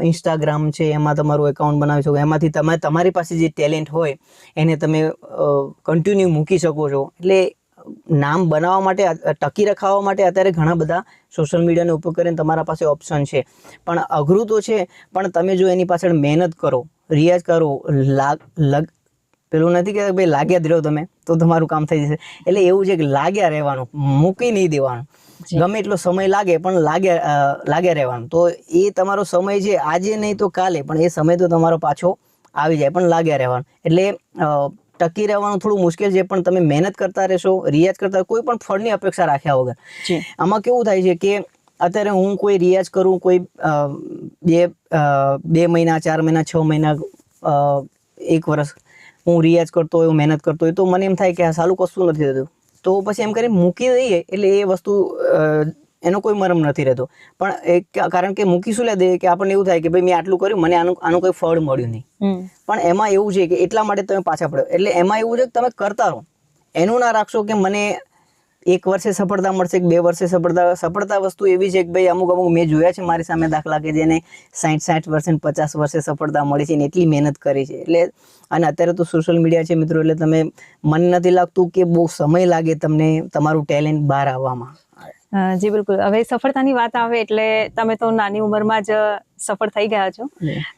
ઇન્સ્ટાગ્રામ છે, એમાં તમારું એકાઉન્ટ બનાવી શકો, એમાંથી તમારી પાસે જે ટેલેન્ટ હોય એને તમે કન્ટિન્યુ મૂકી શકો છો. એટલે નામ બનાવવા માટે, ટકી રખાવવા માટે અત્યારે ઘણા બધા સોશિયલ મીડિયાનો ઉપયોગ કરીને તમારા પાસે ઓપ્શન છે. પણ અઘરું તો છે, પણ તમે જો એની પાછળ મહેનત કરો, રિયાઝ કરો, પેલું નથી કે ભાઈ લાગ્યા જ રહો તમે તો તમારું કામ થઈ જશે. એટલે એવું છે કે લાગ્યા રહેવાનું, મૂકી નહીં દેવાનું. ગમે એટલો સમય લાગે પણ લાગ્યા રહેવાનું. તો એ તમારો સમય છે, આજે નહીં તો કાલે, પણ એ સમય તો તમારો પાછો આવી જાય, પણ લાગ્યા રહેવાનું. એટલે ટકી રહેવાનું થોડું મુશ્કેલ છે, પણ તમે મહેનત કરતા રહેશો, રિયાઝ કરતા, કોઈ પણ ફળની અપેક્ષા રાખ્યા વગર. આમાં કેવું થાય છે કે અત્યારે હું કોઈ રિયાઝ કરું, કોઈ 2 મહિના, 4 મહિના, 6 મહિના, 1 વર્ષ હું રિયાઝ કરતો હોય, મહેનત કરતો હોય, તો મને એમ થાય કે આ સાલું કશું નથી થતું, તો પછી એમ કરીને મૂકી દઈએ. એટલે એ વસ્તુ એનો કોઈ મરમ નથી રહેતો. પણ કારણ કે મૂકી શું લે દે કે આપણને એવું થાય કે ભાઈ મેં આટલું કર્યું, મને આનું કોઈ ફળ મળ્યું નહીં. પણ એમાં એવું છે કે એટલા માટે તમે પાછા પડો. એટલે એમાં એવું છે કે તમે કરતા રહો, એનું ના રાખશો કે મને 1 વર્ષે સફળતા મળશે કે 2 વર્ષે સફળતા વસ્તુ એવી છે કે ભાઈ અમુક મેં જોયા છે મારી સામે દાખલા કે જેને 60 વર્ષે 50 વર્ષે સફળતા મળી છે ને એટલી મહેનત કરી છે. એટલે અને અત્યારે તો સોશિયલ મીડિયા છે મિત્રો, એટલે તમે મન નથી લાગતું કે બહુ સમય લાગે તમને તમારું ટેલેન્ટ બહાર આવવામાં. જી બિલકુલ. હવે સફળતાની વાત આવે એટલે તમે તો નાની ઉંમરમાં જ સફળ થઈ ગયા છો.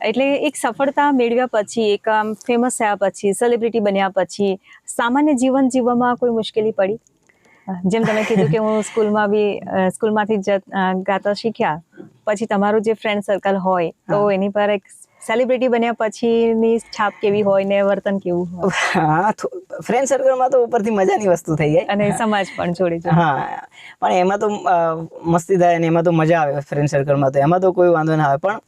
એટલે એક સફળતા મેળવ્યા પછી, એક આમ ફેમસ થયા પછી, સેલિબ્રિટી બન્યા પછી સામાન્ય જીવન જીવવામાં કોઈ મુશ્કેલી પડી? જેમ તમે કીધું કે હું સ્કૂલમાંથી જ ગાતા શીખ્યા, પછી તમારું જે ફ્રેન્ડ સર્કલ હોય તો એની પર એક સેલિબ્રિટી બન્યા પછીની છાપ કેવી હોય ને વર્તન કેવું હોય? હા, ફ્રેન્ડ સર્કલમાં તો ઉપરથી મજાની વસ્તુ થઈ જાય અને સમાજ પણ જોડે. હા, પણ એમાં તો મસ્તી થાય ને એમાં તો મજા આવે. ફ્રેન્ડ સર્કલમાં તો એમાં તો કોઈ વાંધો ના આવે. પણ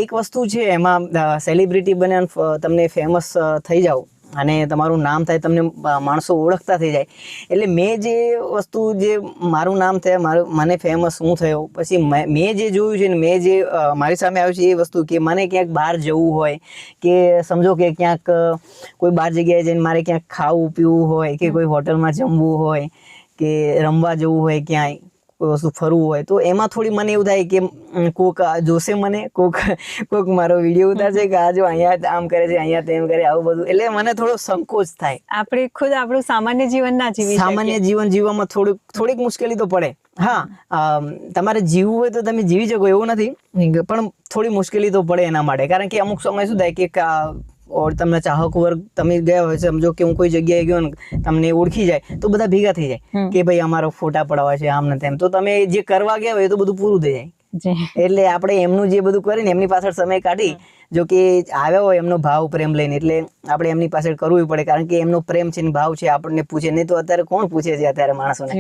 એક વસ્તુ છે એમાં, સેલિબ્રિટી બને તમને ફેમસ થઈ જાઓ અને તમારું નામ થાય, તમને માણસો ઓળખતા થઈ જાય. એટલે મેં જે વસ્તુ, જે મારું નામ થયા, મને ફેમસ હું થયો પછી મેં જે જોયું છે ને મેં જે મારી સામે આવ્યું છે એ વસ્તુ, કે મને ક્યાંક બહાર જવું હોય કે સમજો કે ક્યાંક કોઈ બહાર જગ્યાએ જઈને મારે ક્યાંક ખાવું પીવું હોય કે કોઈ હોટલમાં જમવું હોય કે રમવા જવું હોય, ક્યાંય કોઈ વસ્તુ ફરવું હોય, તો એમાં થોડી મને એવું થાય કે કોક જોશે મને, કોક મારો વિડીયો ઉતારશે કે આ જો અહીંયા આમ કરે છે, અહીંયા તેમ કરે, આવું બધું. એટલે મને થોડો સંકોચ થાય. આપણે ખુદ આપણું સામાન્ય જીવન ના જીવી શકીએ. સામાન્ય જીવન જીવવામાં થોડીક મુશ્કેલી તો પડે. હા, તમારે જીવવું હોય તો તમે જીવી શકો એવું નથી, પણ થોડી મુશ્કેલી તો પડે એના માટે. કારણ કે અમુક સમય શું થાય કે તમને ચાહક વર્ગ, તમે ગયા હોય, સમજો કે હું કોઈ જગ્યાએ ગયો ને તમને ઓળખી જાય તો બધા ભેગા થઈ જાય કે ભાઈ અમારો ફોટા પડાવવા છે, આમ ને તેમ. તો તમે જે કરવા ગયા હોય એ તો બધું પૂરું થઈ જાય. એટલે આપણે એમનું જે બધું કરીને એમની પાછળ સમય કાઢી, જો કે આવ્યા હોય એમનો ભાવ પ્રેમ લઈને, એટલે આપણે એમની પાછળ કરવું પડે. કારણ કે એમનો પ્રેમ છે ને ભાવ છે, આપણને પૂછે નહીં તો અત્યારે કોણ પૂછે છે અત્યારે માણસોને.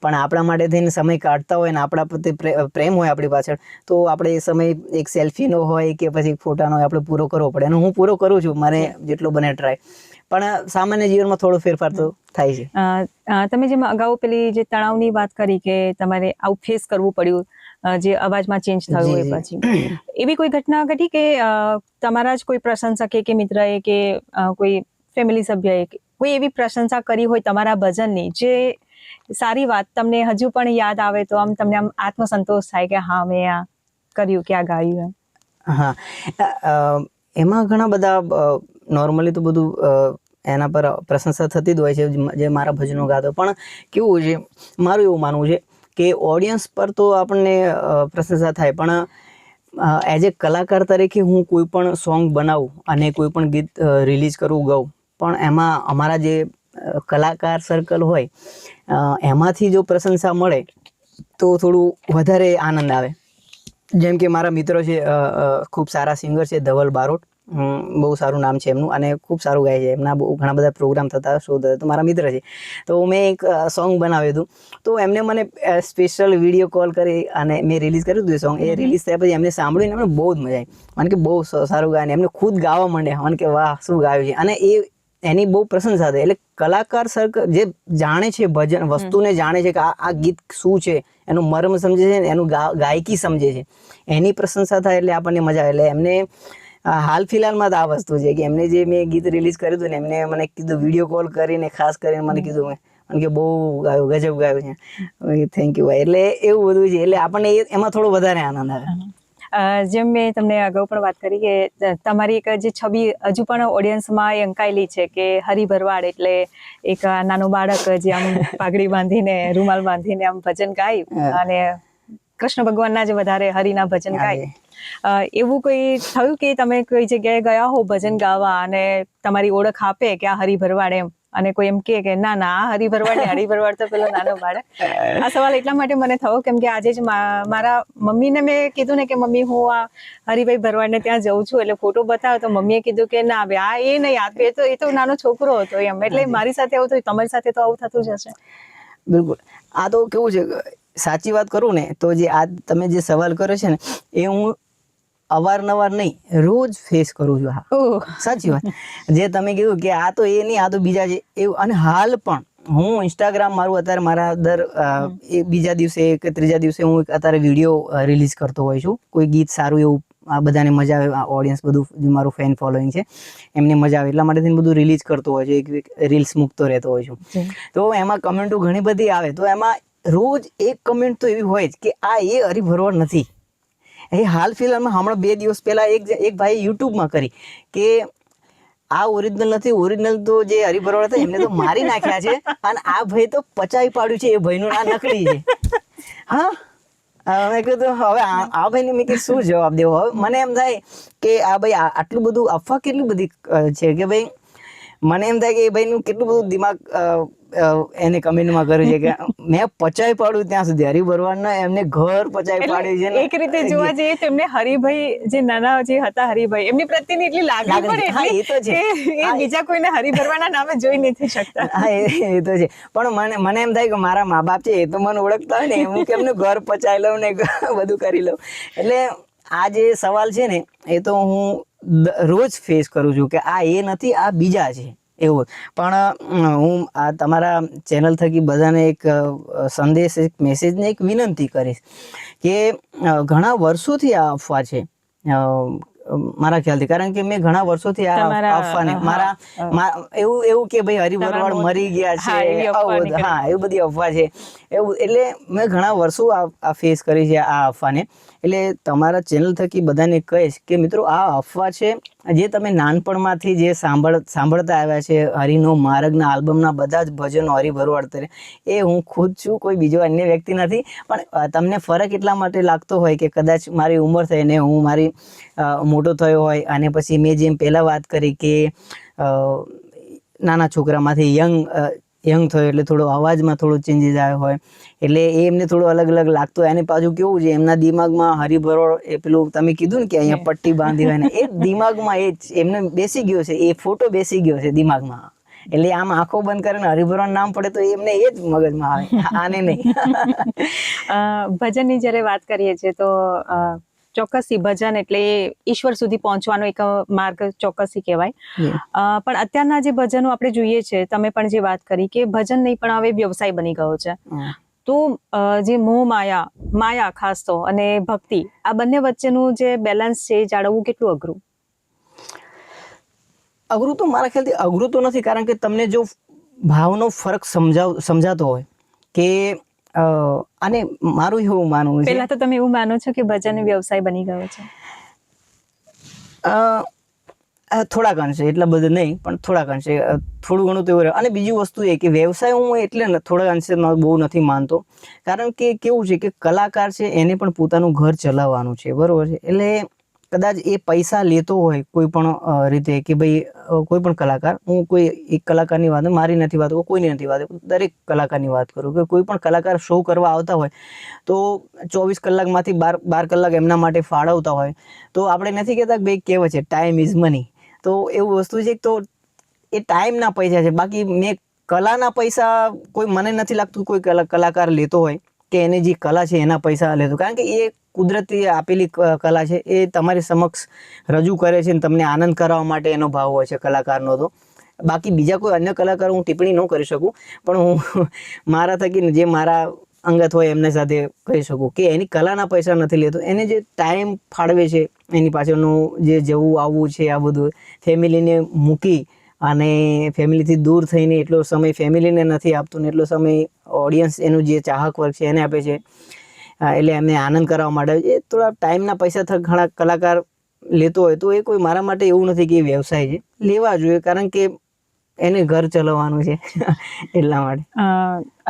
પણ આપણા માટે થઈને સમય કાઢતા હોય ને આપણા પ્રત્યે પ્રેમ હોય આપણી પાછળ, તો આપણે એ સમય એક સેલ્ફીનો હોય કે પછી ફોટાનો હોય, આપણે પૂરો કરવો પડે. અને હું પૂરો કરું છું, મારે જેટલો બને ટ્રાય. પણ સામાન્ય જીવનમાં થોડો ફેરફાર તો થાય છે. તમે જેમ અગાઉ પેલી જે તણાવની વાત કરી કે તમારે આવું ફેસ કરવું પડ્યું, જે અવાજમાં ચેન્જ થયું એ પછી, એવી કોઈ ઘટના ઘટી કે તમારા જ કોઈ પ્રશંસકે કે મિત્રએ કે કોઈ ફેમિલી સભ્યએ કોઈ એવી પ્રશંસા કરી હોય તમારા ભજનની, જે સારી વાત તમને હજુ પણ યાદ આવે તો આમ તમને આમ આત્મસંતોષ થાય કે હા મેં આ કર્યું કે આ ગાયું? હા, એમાં ઘણા બધા નોર્મલી તો બધું એના પર પ્રશંસા થતી જ હોય છે, જે મારા ભજનો ગાતો. પણ કેવું છે, મારું એવું માનવું છે કે ઓડિયન્સ પર તો આપણને પ્રશંસા થાય, પણ એઝ એ કલાકાર તરીકે હું કોઈ પણ સોંગ બનાવું અને કોઈ પણ ગીત રિલીઝ કરું, ગાઉં, પણ એમાં અમારા જે કલાકાર સર્કલ હોય એમાંથી જો પ્રશંસા મળે તો થોડું વધારે આનંદ આવે. જેમ કે મારા મિત્રો છે, ખૂબ સારા સિંગર છે, ધવલ બારોટ, બહુ સારું નામ છે એમનું, અને ખૂબ સારું ગાય છે. એમના બહુ ઘણા બધા પ્રોગ્રામ થતા, શો થતા. તો મારા મિત્ર છે. તો મેં એક સોંગ બનાવ્યું હતું, તો એમને મને સ્પેશિયલ વિડીયો કોલ કરી અને મેં રિલીઝ કર્યું હતું એ સોંગ. એ રિલીઝ થયા પછી એમને સાંભળીને એમને બહુ જ મજા આવી. મને કે બહુ સારું ગાય, ને એમને ખુદ ગાવા માંડ્યા. મને કે વાહ શું ગાયું છે. અને એની બહુ પ્રશંસા થઈ. એટલે કલાકાર સર્કલ જે જાણે છે ભજન વસ્તુને, જાણે છે કે આ ગીત શું છે, એનું મર્મ સમજે છે, એનું ગાયકી સમજે છે, એની પ્રશંસા થાય એટલે આપણને મજા આવે. એટલે એમને હાલ ફિલહાલમાં તો આ વસ્તુ છે કે એમને જે મેં ગીત રિલીઝ કર્યું હતું ને, એમને મને કીધું વિડીયો કોલ કરીને, ખાસ કરીને મને કીધું કે બહુ ગાયું, ગજબ ગાયું છે. થેન્ક યુ ભાઈ. એટલે એવું બધું છે. એટલે આપણને એમાં થોડો વધારે આનંદ આવે. જેમ મેં તમને અગાઉ પણ વાત કરી કે તમારી એક જે છબી હજુ પણ ઓડિયન્સમાં અંકાયેલી છે કે હરિ ભરવાડ એટલે એક નાનું બાળક જે આમ પાઘડી બાંધીને, રૂમાલ બાંધીને આમ ભજન ગાય અને કૃષ્ણ ભગવાનના જ વધારે હરિના ભજન ગાય. એવું કોઈ થયું કે તમે કોઈ જગ્યાએ ગયા હો ભજન ગાવા અને તમારી ઓળખ આપે કે આ હરિ ભરવાડ એમ, અને કોઈ એમ કે ના ના આ હરિ ભરવાડ તો પેલો નાનો બાળક? આ સવાલ એટલા માટે મને થયો કેમ કે આજે જ મારા મમ્મીને મેં કીધું ને કે મમ્મી હું આ હરિભાઈ ભરવાડને ત્યાં જઉં છું, એટલે ફોટો બતાવ્યો તો મમ્મીએ કીધું કે ના બે આ એ નહીં, આ એ તો નાનો છોકરો હતો એમ. એટલે મારી સાથે આવું થયું, તમારી સાથે તો આવું થતું જ હશે. બિલકુલ. આ તો કેવું છે, સાચી વાત કરું ને તો જે આ તમે જે સવાલ કર્યો છે ને, એ હું અવારનવાર નહીં, રોજ ફેસ કરું છું. હા, સાચી વાત. જે તમે કીધું કે આ તો એ નહીં, આ તો બીજા છે એવું. અને હાલ પણ હું ઇન્સ્ટાગ્રામ મારું અત્યારે મારા બીજા દિવસે કે ત્રીજા દિવસે હું અત્યારે વિડીયો રિલીઝ કરતો હોઉં છું. કોઈ ગીત સારું એવું આ બધાને મજા આવે, ઓડિયન્સ બધું જે મારું ફેન ફોલોઈંગ છે એમને મજા આવે એટલા માટે બધું રિલીઝ કરતો હોય છે, એક રીલ્સ મૂકતો રહેતો હોય છું. તો એમાં કમેન્ટો ઘણી બધી આવે, તો એમાં રોજ એક કમેન્ટ તો એવી હોય જ કે આ એ હરિભરવાડ નથી. એ હાલ ફિલહાલમાં હમણાં 2 દિવસ પહેલા એક ભાઈ યુટ્યુબમાં કરી કે આ ઓરિજિનલ નથી, ઓરિજિનલ તો જે હરિભરવાડ હતા એમને તો મારી નાખ્યા છે અને આ ભાઈ તો પચાવી પાડ્યું છે, એ ભાઈનું આ નકલી છે. હા, મેં કીધું હવે આ ભાઈને મેં કીધું શું જવાબ દેવો. હવે મને એમ થાય કે આ ભાઈ આટલું બધું અફવા કેટલી બધી છે કે ભાઈ મને એમ થાય કે એ ભાઈનું કેટલું બધું દિમાગ એને કમેન્ટમાં કર્યું છે કે મેં પચાવી પાડું ત્યાં સુધી હરિભરવાડના એમને ઘર પચાવી પાડ્યું છે ને. એક રીતે જોવા જઈએ તો એમને હરિભાઈ જે નાના જે હતા હરિભાઈ એમની પ્રત્યેની એટલી લાગણી પણ હા, એ તો છે. એ બીજા કોઈને હરિભરવાડના નામે જોઈ નથી શકતા. હા, એ તો છે. પણ મને એમ થાય કે મારા મા બાપ છે એ તો મને ઓળખતા હોય ને, હું કેમનું ઘર પચાવી લઉં ને બધું કરી લઉં. એટલે આ જે સવાલ છે ને એ તો હું રોજ ફેસ કરું છું કે આ એ નથી, આ બીજા છે એવું. પણ હું આ તમારા ચેનલ થકી બધાને એક સંદેશ, એક મેસેજ ને એક વિનંતી કરીશ કે ઘણા વર્ષોથી આ અફવા છે મારા ખ્યાલથી, કારણ કે મેં ઘણા વર્ષોથી આ અફવાને એવું કે ભાઈ હરિભરવાડ મરી ગયા છે, હા એવું બધી અફવા છે એવું. એટલે મેં ઘણા વર્ષો આ ફેસ કરી છે આ અફવાને. એટલે તમારા ચેનલ થકી બધાને કહીશ કે મિત્રો આ અફવા છે જે તમે નાનપણમાંથી જે સાંભળતા આવ્યા છે, હરિનો માર્ગના આલ્બમના બધા જ ભજનો હરિભરવાડ કરે, એ હું ખુદ છું, કોઈ બીજો અન્ય વ્યક્તિ નથી. પણ તમને ફરક એટલા માટે લાગતો હોય કે કદાચ મારી ઉંમર થઈને હું મારી મોટો થયો હોય અને પછી મેં જેમ પહેલાં વાત કરી કે નાના છોકરામાંથી યંગ થયો એટલે થોડો અવાજમાં થોડો ચેન્જીસ આવ્યો હોય, એટલે એ એમને થોડો અલગ લાગતો હોય. અને પાછું કેવું છે એમના દિમાગમાં હરિભરવાડ એ પેલું તમે કીધું ને કે અહીંયા પટ્ટી બાંધી હોય ને, એ દિમાગમાં એ જ એમને બેસી ગયો છે, એ ફોટો બેસી ગયો છે દિમાગમાં. એટલે આમ આંખો બંધ કરીને હરિભરવાડ નામ પડે તો એમને એ જ મગજમાં આવે, આને નહીં. ભજનની જ્યારે વાત કરીએ છીએ તો ચોક્કસથી ભજન એટલે ઈશ્વર સુધી પહોંચવાનો એક માર્ગ ચોક્કસથી કહેવાય. પણ અત્યારના જે ભજનો આપણે જોઈએ છે, તમે પણ જે વાત કરી કે ભજન નહીં પણ હવે વ્યવસાય બની ગયો છે, તો જે મોહ માયા ખાસ તો અને ભક્તિ, આ બંને વચ્ચેનું જે બેલેન્સ છે જાળવવું કેટલું અઘરું? અઘરું તો મારા ખ્યાલથી અઘરું તો નથી, કારણ કે તમને જો ભાવનો ફરક સમજાતો હોય કે અને મારું એવું માનવું છે. પહેલા તો તમે એવું માનો છો કે ભજન વ્યવસાય બની ગયો છે? થોડાક અંશે, એટલા બધા નહીં પણ થોડાક અંશે થોડું ઘણું તો એવું રહે. અને બીજી વસ્તુ એ કે વ્યવસાય હું એટલે થોડા અંશે બહુ નથી માનતો, કારણ કે કેવું છે કે કલાકાર છે એને પણ પોતાનું ઘર ચલાવવાનું છે, બરોબર છે. એટલે કદાચ એ પૈસા લેતો હોય કોઈ પણ રીતે કે ભાઈ કોઈ પણ કલાકાર, હું કોઈ એક કલાકારની વાત, મારી નથી વાત, કોઈની નથી વાત, દરેક કલાકારની વાત કરું કે કોઈ પણ કલાકાર શો કરવા આવતા હોય તો 24 કલાકમાંથી 12 કલાક એમના માટે ફાળવતા હોય, તો આપણે નથી કહેતા કે ભાઈ કહેવાય છે ટાઈમ ઇઝ મની. તો એવું વસ્તુ છે. તો એ ટાઈમના પૈસા છે, બાકી મેં કલાના પૈસા કોઈ, મને નથી લાગતું કોઈ કલાકાર લેતો હોય કે એને જે કલા છે એના પૈસા લેતો, કારણ કે એ કુદરતી આપેલી કલા છે, એ તમારી સમક્ષ રજૂ કરે છે અને તમને આનંદ કરાવવા માટે એનો ભાવ હોય છે કલાકારનો. તો બાકી બીજા કોઈ અન્ય કલાકાર હું ટિપ્પણી ન કરી શકું, પણ હું મારા થકી જે મારા અંગત હોય એમના સાથે કહી શકું કે એની કલાના પૈસા નથી લેતો, એને જે ટાઈમ ફાળવે છે એની પાછળનું જે જવું આવવું છે, આ બધું ફેમિલીને મૂકી અને ફેમિલીથી દૂર થઈને એટલો સમય ફેમિલીને નથી આપતો ને એટલો સમય ઓડિયન્સ એનું જે ચાહક વર્ગ છે એને આપે છે. એટલે એમને આનંદ કરાવવા માટે એ થોડા ટાઈમના પૈસા થક ઘણા કલાકાર લેતો હોય, તો એ કોઈ મારા માટે એવું નથી કે એ વ્યવસાય છે, લેવા જોઈએ, કારણ કે એને ઘર ચલાવવાનું છે એટલા માટે.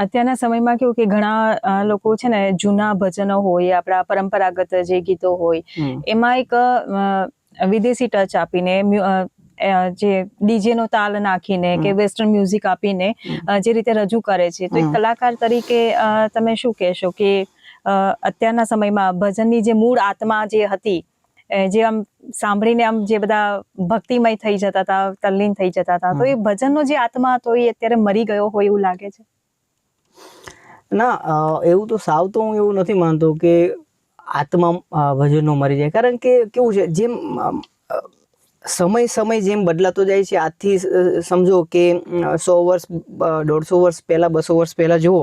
અત્યારના સમયમાં કેવું કે ઘણા લોકો છે ને જૂના ભજનો હોય, આપણા પરંપરાગત જે ગીતો હોય, એમાં એક વિદેશી ટચ આપીને જે ડીજે નો તાલ નાખીને કે વેસ્ટર્ન મ્યુઝિક આપીને જે રીતે રજૂ કરે છે, તો એક કલાકાર તરીકે તમે શું કહેશો કે અત્યારના સમયમાં ભજનની જે મૂળ આત્મા જે હતી, જે આમ સાંભળીને આમ જે બધા ભક્તિમય થઈ જતા હતા, તલ્લીન થઈ જતા હતા, તો એ ભજનનો જે આત્મા હતો એ અત્યારે મરી ગયો હોય એવું લાગે છે? ના, એવું તો સાવ તો હું એવું નથી માનતો કે આત્મા ભજનનો મરી જાય, કારણ કે કેવું છે, જેમ સમય જેમ બદલાતો જાય છે, આજથી સમજો કે 100 વર્ષ 150 વર્ષ પહેલાં, 200 વર્ષ પહેલાં જુઓ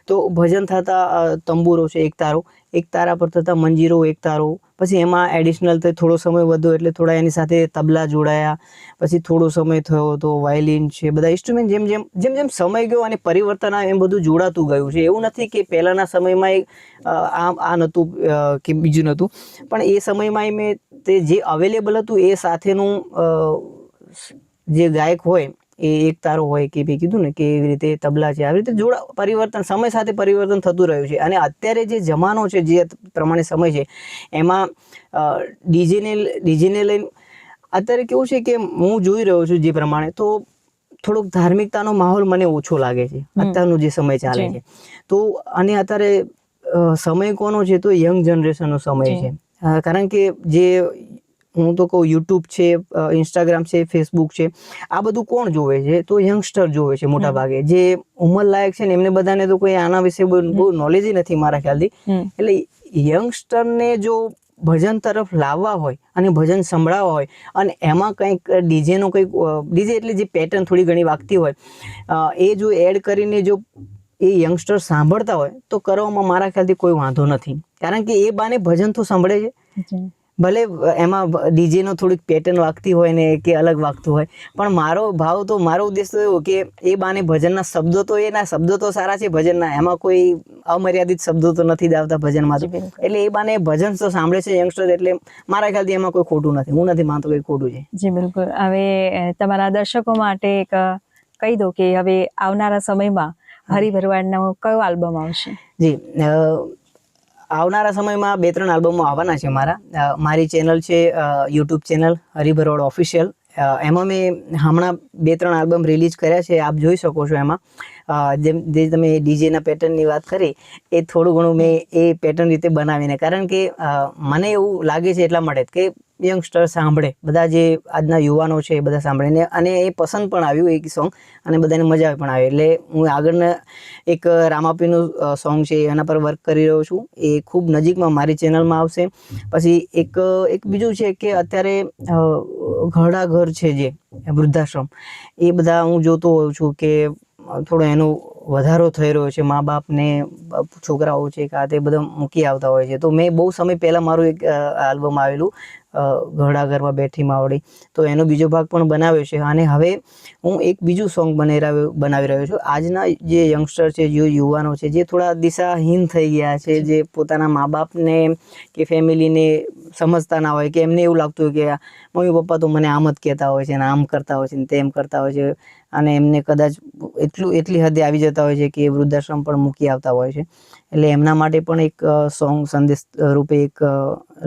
તો ભજન થતા તંબુરો છે, એકતારો, એક તારા પર થતા મંજીરો, એક તારો, પછી એમાં એડિશનલ થોડો સમય વધ્યો એટલે થોડા એની સાથે તબલા જોડાયા, પછી થોડો સમય થયો તો વાયલિન છે, બધા ઇન્સ્ટ્રુમેન્ટ જેમ જેમ જેમ જેમ સમય ગયો અને પરિવર્તન આવ્યું એમ બધું જોડાતું ગયું છે. એવું નથી કે પહેલાંના સમયમાં આ નહોતું કે બીજું નહોતું, પણ એ સમયમાં મેં તે જે અવેલેબલ હતું એ સાથેનું જે ગાયક હોય એ એક તારો હોય કે ભાઈ કીધું ને કે એવી રીતે તબલા છે, આવી રીતે પરિવર્તન સમય સાથે પરિવર્તન થતું રહ્યું છે. અને અત્યારે જે જમાનો છે, જે પ્રમાણે સમય છે, એમાં ડીજેને લઈને અત્યારે કેવું છે કે હું જોઈ રહ્યો છું જે પ્રમાણે, તો થોડોક ધાર્મિકતાનો માહોલ મને ઓછો લાગે છે અત્યારનો જે સમય ચાલે છે. તો અને અત્યારે સમય કોનો છે, તો યંગ જનરેશનનો સમય છે. કારણ કે જે હું તો કહું યુટ્યુબ છે, ઇન્સ્ટાગ્રામ છે, ફેસબુક છે, આ બધું કોણ જોવે છે, તો યંગસ્ટર જોવે છે મોટા ભાગે. જે ઉંમરલાયક છે ને એમને બધાને તો કોઈ આના વિશે બહુ નોલેજ નથી મારા ખ્યાલથી. એટલે યંગસ્ટરને જો ભજન તરફ લાવવા હોય અને ભજન સંભળાવવા હોય અને એમાં કંઈક ડીજેનો કંઈક ડીજે એટલે જે પેટર્ન થોડી ઘણી વાગતી હોય એ જો એડ કરીને જો એ યંગસ્ટર સાંભળતા હોય તો કરવામાં મારા ખ્યાલથી કોઈ વાંધો નથી. કારણ કે એ બાને ભજન તો સાંભળે છે, ભલે એમાં ડીજેનો થોડીક પેટર્ન વાગતી હોય ને કે અલગ વાગતું હોય, પણ મારો ઉદ્દેશ તો એવો કે એ બાને ભજનના શબ્દો તો એના શબ્દો તો સારા છે ભજનના, એમાં કોઈ અમર્યાદિત શબ્દો તો નથી જ આવતા ભજનમાં તો. એટલે એ બાને ભજન તો સાંભળે છે યંગસ્ટર, એટલે મારા ખ્યાલથી એમાં કોઈ ખોટું નથી. હું નથી માનતો કે ખોટું છે. જી બિલકુલ. હવે તમારા દર્શકો માટે એક કહી દો કે હવે આવનારા સમયમાં હરિ ભરવાડનો કયો આલ્બમ આવશે? જી, આવનારા સમયમાં 2-3 આલ્બમો આવવાના છે મારી ચેનલ છે યુટ્યુબ ચેનલ હરિ ભરવાડ ઓફિશિયલ. એમાં મેં હમણાં 2-3 આલ્બમ રિલીઝ કર્યા છે, આપ જોઈ શકો છો. એમાં જે તમે ડીજેના પેટર્નની વાત કરી એ થોડું ઘણું મેં એ પેટર્ન રીતે બનાવીને, કારણ કે મને એવું લાગે છે એટલા માટે કે યંગસ્ટર સાંભળે, બધા જે આજના યુવાનો છે એ બધા સાંભળીને, અને એ પસંદ પણ આવ્યું એક સોંગ અને બધાને મજા પણ આવી. એટલે હું આગળના એક રામાપીનું સોંગ છે એના પર વર્ક કરી રહ્યો છું, એ ખૂબ નજીકમાં મારી ચેનલમાં આવશે. પછી એક બીજું છે કે અત્યારે ઘરડા ઘર છે જે વૃદ્ધાશ્રમ, એ બધા હું જોતો હોઉં છું કે થોડો એનો વધારો થઈ રહ્યો છે. મા બાપને છોકરાઓ છે કે આ તે બધા મૂકી આવતા હોય છે. તો મેં બહુ સમય પહેલાં મારું એક આલ્બમ આવેલું ઘરડા ઘરમાં બેઠી માવડી, તો એનો બીજો ભાગ પણ બનાવ્યો છે. અને હવે હું એક બીજું સોંગ બનાવી રહ્યો છું. આજના જે યંગસ્ટર છે, જે યુવાનો છે, જે થોડા દિશાહીન થઈ ગયા છે, જે પોતાના મા બાપને કે ફેમિલીને સમજતા ના હોય, કે એમને એવું લાગતું હોય કે મમ્મી પપ્પા તો મને આમ જ કહેતા હોય છે ને આમ કરતા હોય છે ને તેમ કરતા હોય છે, અને એમને કદાચ એટલી હદે આવી જતા હોય છે કે વૃદ્ધાશ્રમ પણ મૂકી આવતા હોય છે. એટલે એમના માટે પણ એક સોંગ સંદેશ રૂપે એક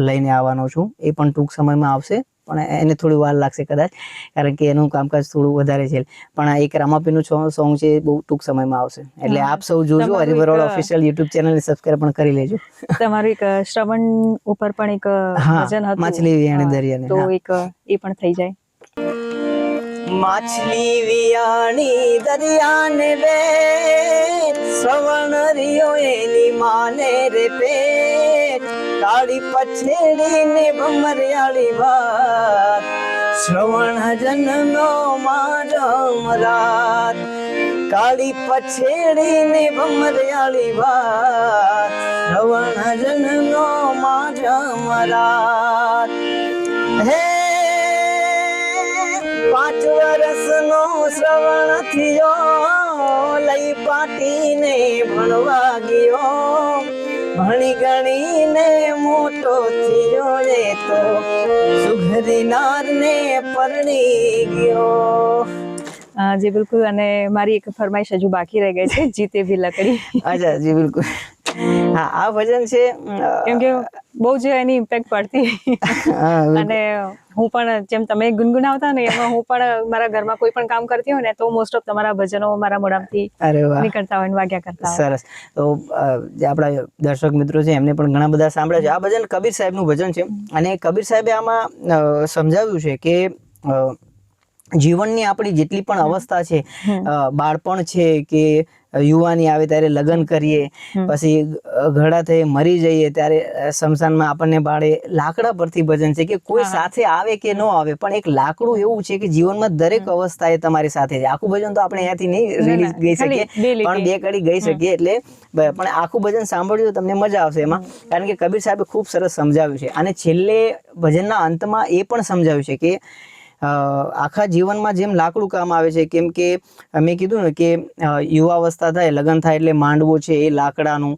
લઈને આવવાનો છું. એ પણ ટૂંક સમયમાં આવશે, પણ એને થોડી વાર લાગશે કદાચ, કારણ કે એનું કામકાજ થોડું વધારે છે. પણ એક રામાપીનું સોંગ છે એ બહુ ટૂંક સમયમાં આવશે. એટલે આપ સૌ જોજો, હરિ ભરવાડ ઓફિશિયલ યુટ્યુબ ચેનલને સબસ્ક્રાઇબ પણ કરી લેજો. તમારું એક શ્રવણ ઉપર પણ એક ભજન હતું, માછલી વિયાણી દરિયાને, તો એક એ પણ થઈ જાય. માછલી વિયાણી દરિયાને બે, શ્રવણ રિયો એની માને રે પેટ, કાળી પછેડી ને ભમરિયાળી વાત, શ્રવણ જન્મનો મારમ રાત, કાળી પછેડી ને ભમરિયાળી વાત, શ્રવણ જન્મનો મારમ રાત. હે 5 વર્ષનો શ્રવણ થયો, લઈ પાટીને ભણવા ગયો, ભણી ગણીને મોટો થયો, એ તો સુઘરી નારને પરણી ગયો. જી બિલકુલ. અને મારી એક ફરમાઈશ હજુ બાકી રહી ગઈ છે, જીતે ભી લકડી. અચ્છા, જી બિલકુલ. હા, આ ભજન છે કેમ કે બહુ જ એની ઇમ્પેક્ટ પડતી, અને હું પણ જેમ તમે ગુનગુનાવતા ને એમાં હું પણ મારા ઘરમાં કોઈ પણ કામ કરતી હોય ને તો મોસ્ટ ઓફ તમારા ભજનો મારા મોઢામાંથી નીકળતા હોય, વાગ્યા કરતા હોય. સરસ. તો જે આપણા દર્શક મિત્રો છે એમને પણ ઘણા બધા સાંભળે છે. આ ભજન કબીર સાહેબનું ભજન છે, અને કબીર સાહેબે આમાં સમજાવ્યું છે કે જીવનની આપણી જેટલી પણ અવસ્થા છે, હમ. બાળપણ છે કે યુવાની આવે ત્યારે લગ્ન કરીએ, હમ. પછી ઘડા થઈ મરી જઈએ ત્યારે સ્મશાનમાં આપણને બાળે. લાકડા પરથી ભજન છે કે કોઈ હા. સાથે આવે કે ન આવે, પણ એક લાકડું એવું છે કે જીવનમાં દરેક અવસ્થાએ તમારી સાથે છે. આખું ભજન તો આપણે અહીંયાથી નહીં રિલીઝ ગઈ શકીએ, પણ 2 કડી ગઈ શકીએ. એટલે પણ આખું ભજન સાંભળ્યું તો તમને મજા આવશે એમાં, કારણ કે કબીર સાહેબે ખૂબ સરસ સમજાવ્યું છે. અને છેલ્લે ભજનના અંતમાં એ પણ સમજાવ્યું છે કે આખા જીવનમાં જેમ લાકડું કામ આવે છે, કેમ કે મેં કીધું ને કે યુવાવસ્થા થાય, લગ્ન થાય એટલે માંડવો છે એ લાકડાનું,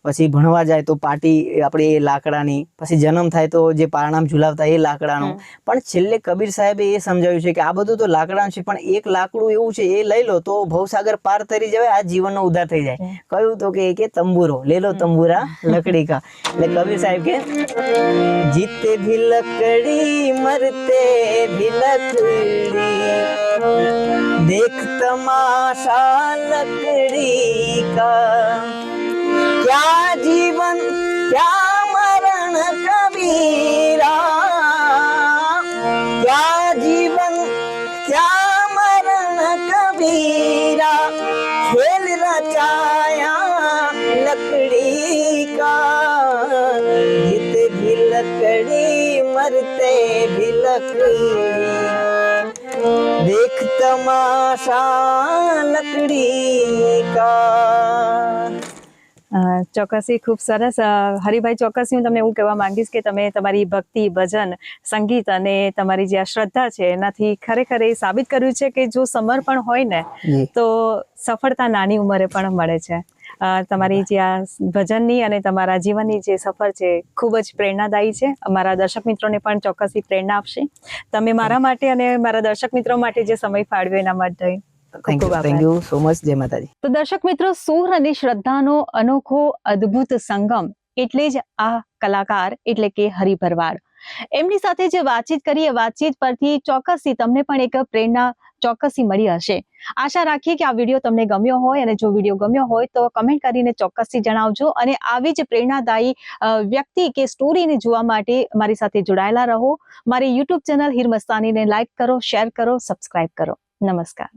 પછી ભણવા જાય તો પાટી આપણે એ લાકડાની, પછી જન્મ થાય તો જે પારણામ ઝુલાવતા એ લાકડાનું. પણ છેલ્લે કબીર સાહેબે એ સમજાવ્યું છે કે આ બધું તો લાકડાનું છે, પણ એક લાકડું એવું છે એ લઈ લો તો ભવસાગર પાર તરી જવાય, આ જીવનનો ઉદ્ધાર થઈ જાય. કયું તો કે તંબુરો લે લો, તંબુરા લકડી કા. એટલે કબીર સાહેબ કે જીતે ભી લકડી મરતે ભી लकड़ी, देख तमाशा लकड़ी का, क्या जीवन क्या मरण कबीरा, क्या जीवन क्या मरण कबीरा, खेल रचाया लकड़ी का, जीते भी लकड़ी मरते भी लकड़ी, देख तमाशा लकड़ी का. ચોક્કસથી ખૂબ સરસ. હરિભાઈ, ચોક્કસથી હું તમને એવું કહેવા માંગીશ કે તમે તમારી ભક્તિ, ભજન, સંગીત અને તમારી જે આ શ્રદ્ધા છે એનાથી ખરેખર એ સાબિત કર્યું છે કે જો સમર્પણ હોય ને તો સફળતા નાની ઉંમરે પણ મળે છે. તમારી જે આ ભજનની અને તમારા જીવનની જે સફર છે ખૂબ જ પ્રેરણાદાયી છે. અમારા દર્શક મિત્રોને પણ ચોક્કસથી પ્રેરણા આપશે. તમે મારા માટે અને મારા દર્શક મિત્રો માટે જે સમય ફાળવ્યો એના માટે થેન્ક યુ સો મચ. જય માતાજી. તો દર્શક મિત્રો, સુર અને શ્રદ્ધાનો અનોખો અદ્ભુત સંગમ એટલે જ આ કલાકાર એટલે કે હરિ ભરવાડ. એમની સાથે જે વાતચીત કરી એ વાતચીત પરથી ચોક્કસથી તમને પણ એક પ્રેરણા ચોક્કસથી મળી હશે. આશા રાખીએ કે આ વિડીયો તમને ગમ્યો હોય, અને જો વિડીયો ગમ્યો હોય તો કમેન્ટ કરીને ચોક્કસથી જણાવજો. અને આવી જ પ્રેરણાદાયી વ્યક્તિ કે સ્ટોરીને જોવા માટે મારી સાથે જોડાયેલા રહો. મારી યુટ્યુબ ચેનલ હીર મસ્તાનીને લાઈક કરો, શેર કરો, સબસ્ક્રાઇબ કરો. નમસ્કાર.